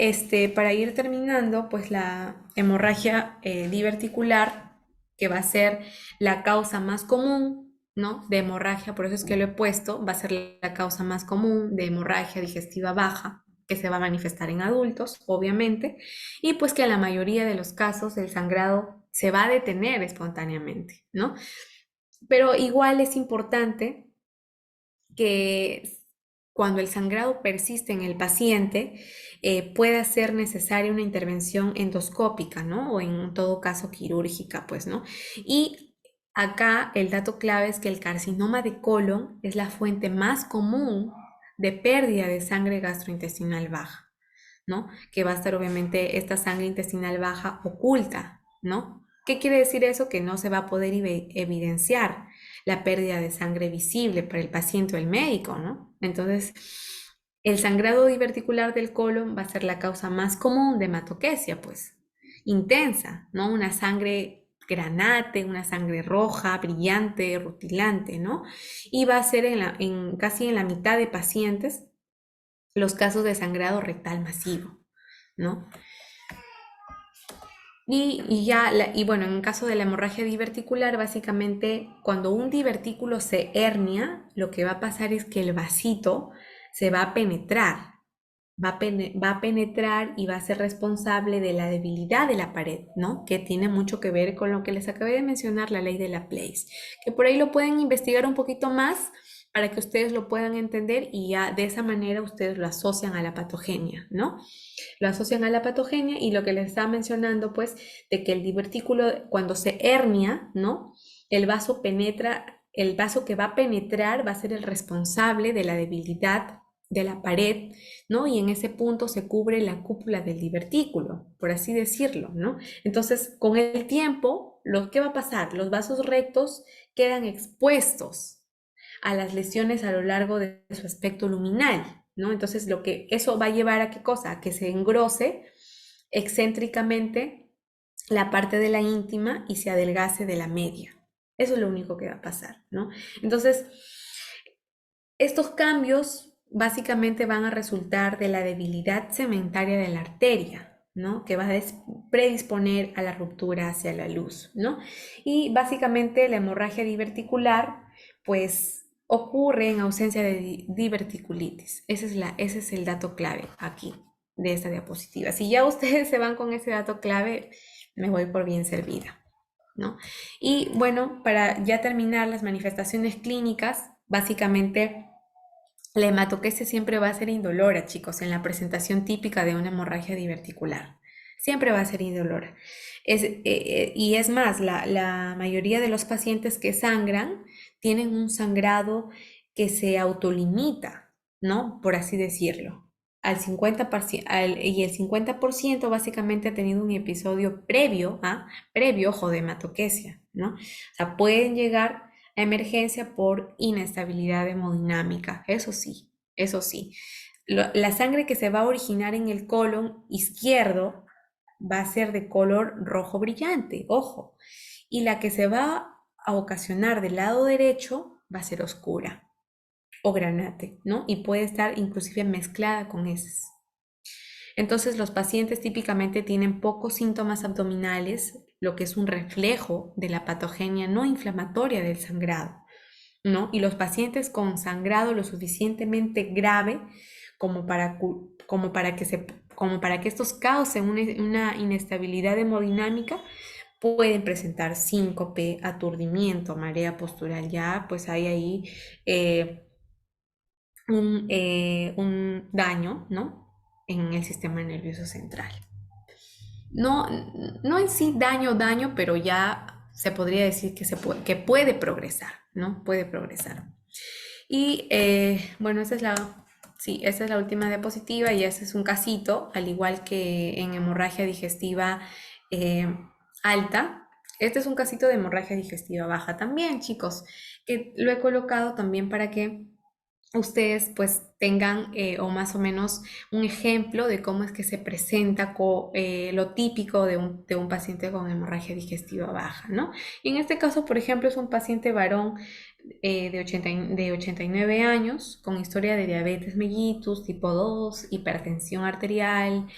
para ir terminando, pues la hemorragia diverticular, que va a ser la causa más común, ¿no? De hemorragia, por eso es que lo he puesto, va a ser la causa más común de hemorragia digestiva baja, que se va a manifestar en adultos, obviamente, y pues que en la mayoría de los casos el sangrado se va a detener espontáneamente, ¿no? Pero igual es importante que cuando el sangrado persiste en el paciente, pueda ser necesaria una intervención endoscópica, ¿no? O en todo caso quirúrgica, pues, ¿no? Y acá el dato clave es que el carcinoma de colon es la fuente más común de pérdida de sangre gastrointestinal baja, ¿no? Que va a estar obviamente esta sangre intestinal baja oculta, ¿no? ¿Qué quiere decir eso? Que no se va a poder evidenciar la pérdida de sangre visible para el paciente o el médico, ¿no? Entonces, el sangrado diverticular del colon va a ser la causa más común de hematoquesia, pues, intensa, ¿no? Una sangre granate, una sangre roja, brillante, rutilante, ¿no? Y va a ser casi en la mitad de pacientes los casos de sangrado rectal masivo, ¿no? Y bueno, en el caso de la hemorragia diverticular, básicamente cuando un divertículo se hernia, lo que va a pasar es que el vasito se va a penetrar, va a penetrar y va a ser responsable de la debilidad de la pared, ¿no? Que tiene mucho que ver con lo que les acabé de mencionar, la ley de Laplace, que por ahí lo pueden investigar un poquito más para que ustedes lo puedan entender y ya de esa manera ustedes lo asocian a la patogenia, ¿no? Lo asocian a la patogenia y lo que les estaba mencionando, pues, de que el divertículo, cuando se hernia, ¿no? El vaso penetra, el vaso que va a penetrar va a ser el responsable de la debilidad de la pared, ¿no? Y en ese punto se cubre la cúpula del divertículo, por así decirlo, ¿no? Entonces, con el tiempo, ¿qué va a pasar? Los vasos rectos quedan expuestos a las lesiones a lo largo de su aspecto luminal, ¿no? Entonces, lo que eso va a llevar a qué cosa? A que se engrose excéntricamente la parte de la íntima y se adelgace de la media. Eso es lo único que va a pasar, ¿no? Entonces, estos cambios básicamente van a resultar de la debilidad segmentaria de la arteria, ¿no? Que va a predisponer a la ruptura hacia la luz, ¿no? Y básicamente la hemorragia diverticular, pues ocurre en ausencia de diverticulitis. Ese es el dato clave aquí de esta diapositiva. Si ya ustedes se van con ese dato clave, me voy por bien servida, ¿no? Y bueno, para ya terminar las manifestaciones clínicas, básicamente la hematoquesia siempre va a ser indolora, chicos, en la presentación típica de una hemorragia diverticular. Siempre va a ser indolora. Y es más, la mayoría de los pacientes que sangran tienen un sangrado que se autolimita, ¿no? Por así decirlo. Y el 50% básicamente ha tenido un episodio previo, ojo, de hematoquesia, ¿no? O sea, pueden llegar a emergencia por inestabilidad hemodinámica, eso sí, eso sí. La sangre que se va a originar en el colon izquierdo va a ser de color rojo brillante, ojo, y la que se va a ocasionar del lado derecho va a ser oscura o granate, ¿no? Y puede estar inclusive mezclada con heces. Entonces los pacientes típicamente tienen pocos síntomas abdominales, lo que es un reflejo de la patogenia no inflamatoria del sangrado, ¿no? Y los pacientes con sangrado lo suficientemente grave como para, como para que estos causen una inestabilidad hemodinámica, pueden presentar síncope, aturdimiento, marea postural. Ya pues hay ahí eh, un daño, ¿no? En el sistema nervioso central. No, no en sí daño, pero ya se podría decir que puede progresar, ¿no? Puede progresar. Y bueno, sí, esa es la última diapositiva y ese es un casito, al igual que en hemorragia digestiva eh, alta. Este es un casito de hemorragia digestiva baja también, chicos, que lo he colocado también para que ustedes pues tengan o más o menos un ejemplo de cómo es que se presenta lo típico de un paciente con hemorragia digestiva baja, ¿no? Y en este caso, por ejemplo, es un paciente varón de 89 años con historia de diabetes mellitus tipo 2, hipertensión arterial,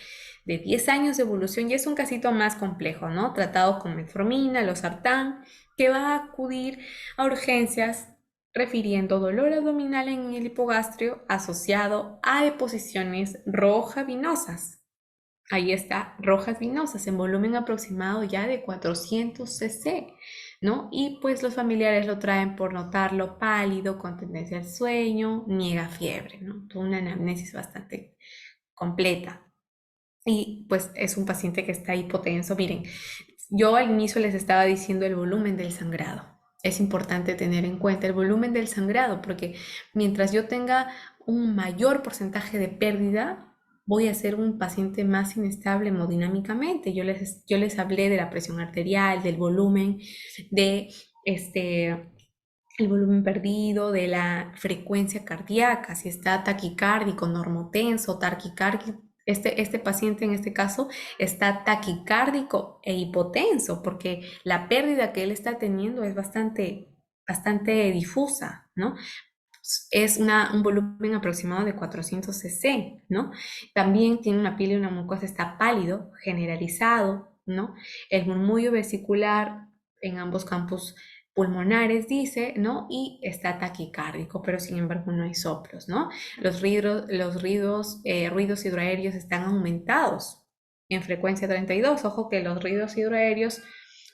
de 10 años de evolución, y es un casito más complejo, ¿no? Tratado con metformina, losartán, que va a acudir a urgencias refiriendo dolor abdominal en el hipogastrio asociado a deposiciones rojas vinosas. Ahí está, rojas vinosas en volumen aproximado ya de 400 cc, ¿no? Y pues los familiares lo traen por notarlo pálido, con tendencia al sueño, niega fiebre, ¿no? Toda una anamnesis bastante completa. Y pues es un paciente que está hipotenso. Miren, yo al inicio les estaba diciendo el volumen del sangrado. Es importante tener en cuenta el volumen del sangrado porque mientras yo tenga un mayor porcentaje de pérdida, voy a ser un paciente más inestable hemodinámicamente. Yo les hablé de la presión arterial, del volumen, de el volumen perdido, de la frecuencia cardíaca, si está taquicárdico, normotenso, taquicárdico. Este paciente en este caso está taquicárdico e hipotenso porque la pérdida que él está teniendo es bastante difusa, ¿no? Es un volumen aproximado de 400 cc, ¿no? También tiene una piel y una mucosa, está pálido, generalizado, ¿no? El murmullo vesicular en ambos campos pulmonares, dice, ¿no? Y está taquicárdico, pero sin embargo no hay soplos, ¿no? Ruidos hidroaéreos están aumentados en frecuencia 32. Ojo que los ruidos hidroaéreos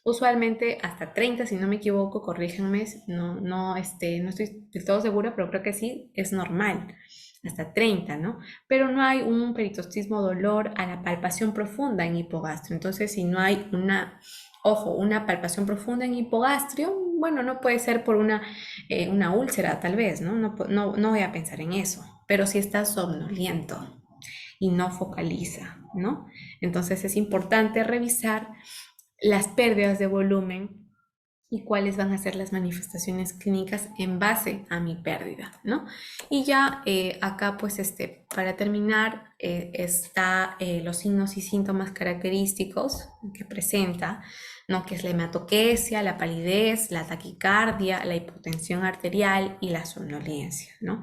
usualmente hasta 30, si no me equivoco, corríjanme, no estoy del todo segura, pero creo que sí, es normal, hasta 30, ¿no? Pero no hay un peritostismo dolor a la palpación profunda en hipogastrio. Entonces, si no hay una palpación profunda en hipogastrio, bueno, no puede ser por una úlcera, tal vez, ¿no? No voy a pensar en eso. Pero si está somnoliento y no focaliza, ¿no? Entonces es importante revisar las pérdidas de volumen y cuáles van a ser las manifestaciones clínicas en base a mi pérdida, ¿no? Y ya acá, pues, para terminar, está los signos y síntomas característicos que presenta, ¿no? Que es la hematoquesia, la palidez, la taquicardia, la hipotensión arterial y la somnolencia, ¿no?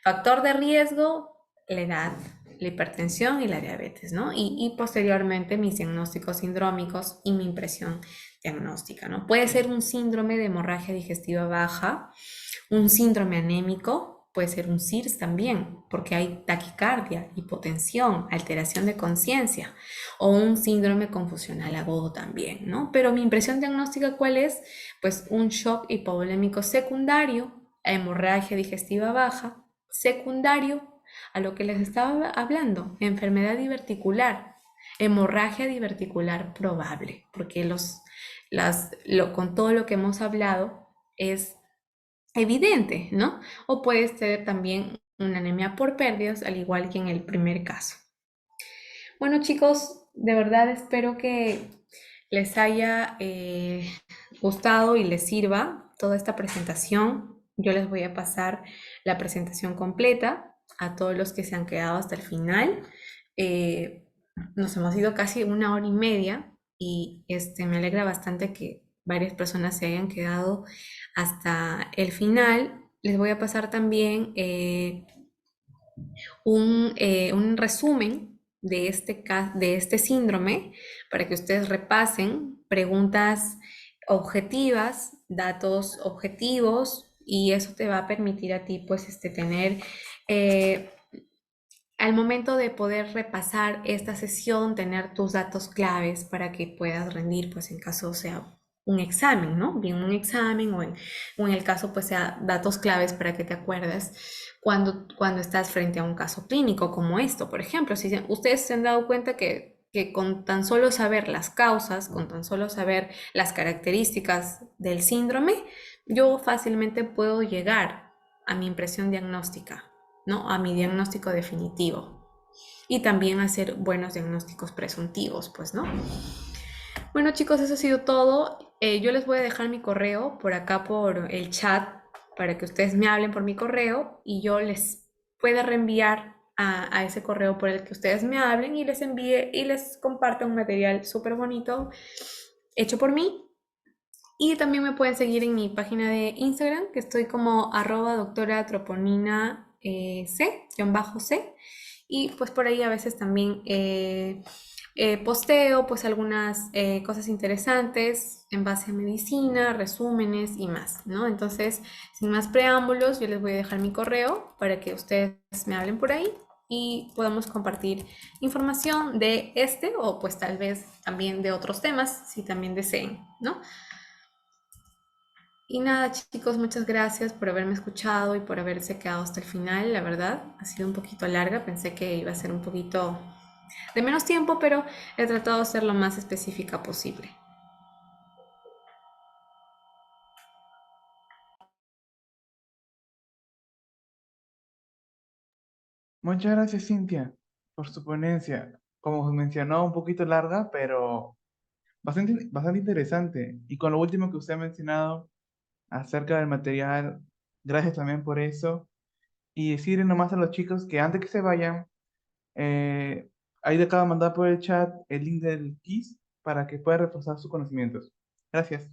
Factor de riesgo, la edad, la hipertensión y la diabetes, ¿no? Y posteriormente mis diagnósticos sindrómicos y mi impresión diagnóstica, ¿no? Puede ser un síndrome de hemorragia digestiva baja, un síndrome anémico, puede ser un SIRS también, porque hay taquicardia, hipotensión, alteración de conciencia, o un síndrome confusional agudo también, ¿no? Pero mi impresión diagnóstica, ¿cuál es? Pues un shock hipovolémico secundario a hemorragia digestiva baja, secundario a lo que les estaba hablando, enfermedad diverticular, hemorragia diverticular probable, porque con todo lo que hemos hablado es evidente, ¿no? O puede ser también una anemia por pérdidas, al igual que en el primer caso. Bueno, chicos, de verdad espero que les haya gustado y les sirva toda esta presentación. Yo les voy a pasar la presentación completa a todos los que se han quedado hasta el final. Eh, Nos hemos ido casi 1 hora y media y me alegra bastante que varias personas se hayan quedado hasta el final. Les voy a pasar también un resumen de este síndrome para que ustedes repasen preguntas objetivas, datos objetivos, y eso te va a permitir a ti pues tener eh, al momento de poder repasar esta sesión, tener tus datos claves para que puedas rendir, pues en caso sea un examen, ¿no? Bien un examen o en el caso pues sea datos claves para que te acuerdes cuando estás frente a un caso clínico como esto, por ejemplo. Si ustedes se han dado cuenta que con tan solo saber las causas, con tan solo saber las características del síndrome, yo fácilmente puedo llegar a mi impresión diagnóstica, ¿no? A mi diagnóstico definitivo. Y también hacer buenos diagnósticos presuntivos, pues, ¿no? Bueno, chicos, eso ha sido todo. Yo les voy a dejar mi correo por acá por el chat para que ustedes me hablen por mi correo y yo les pueda reenviar a ese correo por el que ustedes me hablen y les envíe y les comparta un material súper bonito hecho por mí. Y también me pueden seguir en mi página de Instagram, que estoy como @doctora troponina c, y pues por ahí a veces también posteo pues algunas cosas interesantes en base a medicina, resúmenes y más, ¿no? Entonces, sin más preámbulos, yo les voy a dejar mi correo para que ustedes me hablen por ahí y podamos compartir información de o pues tal vez también de otros temas, si también deseen, ¿no? Y nada, chicos, muchas gracias por haberme escuchado y por haberse quedado hasta el final. La verdad, ha sido un poquito larga. Pensé que iba a ser un poquito de menos tiempo, pero he tratado de ser lo más específica posible. Muchas gracias, Cintia, por su ponencia. Como mencionó, un poquito larga, pero bastante interesante. Y con lo último que usted ha mencionado acerca del material, gracias también por eso. Y decirle nomás a los chicos que antes que se vayan, eh, ahí le acabo de mandar por el chat el link del quiz para que puedan reforzar sus conocimientos. Gracias.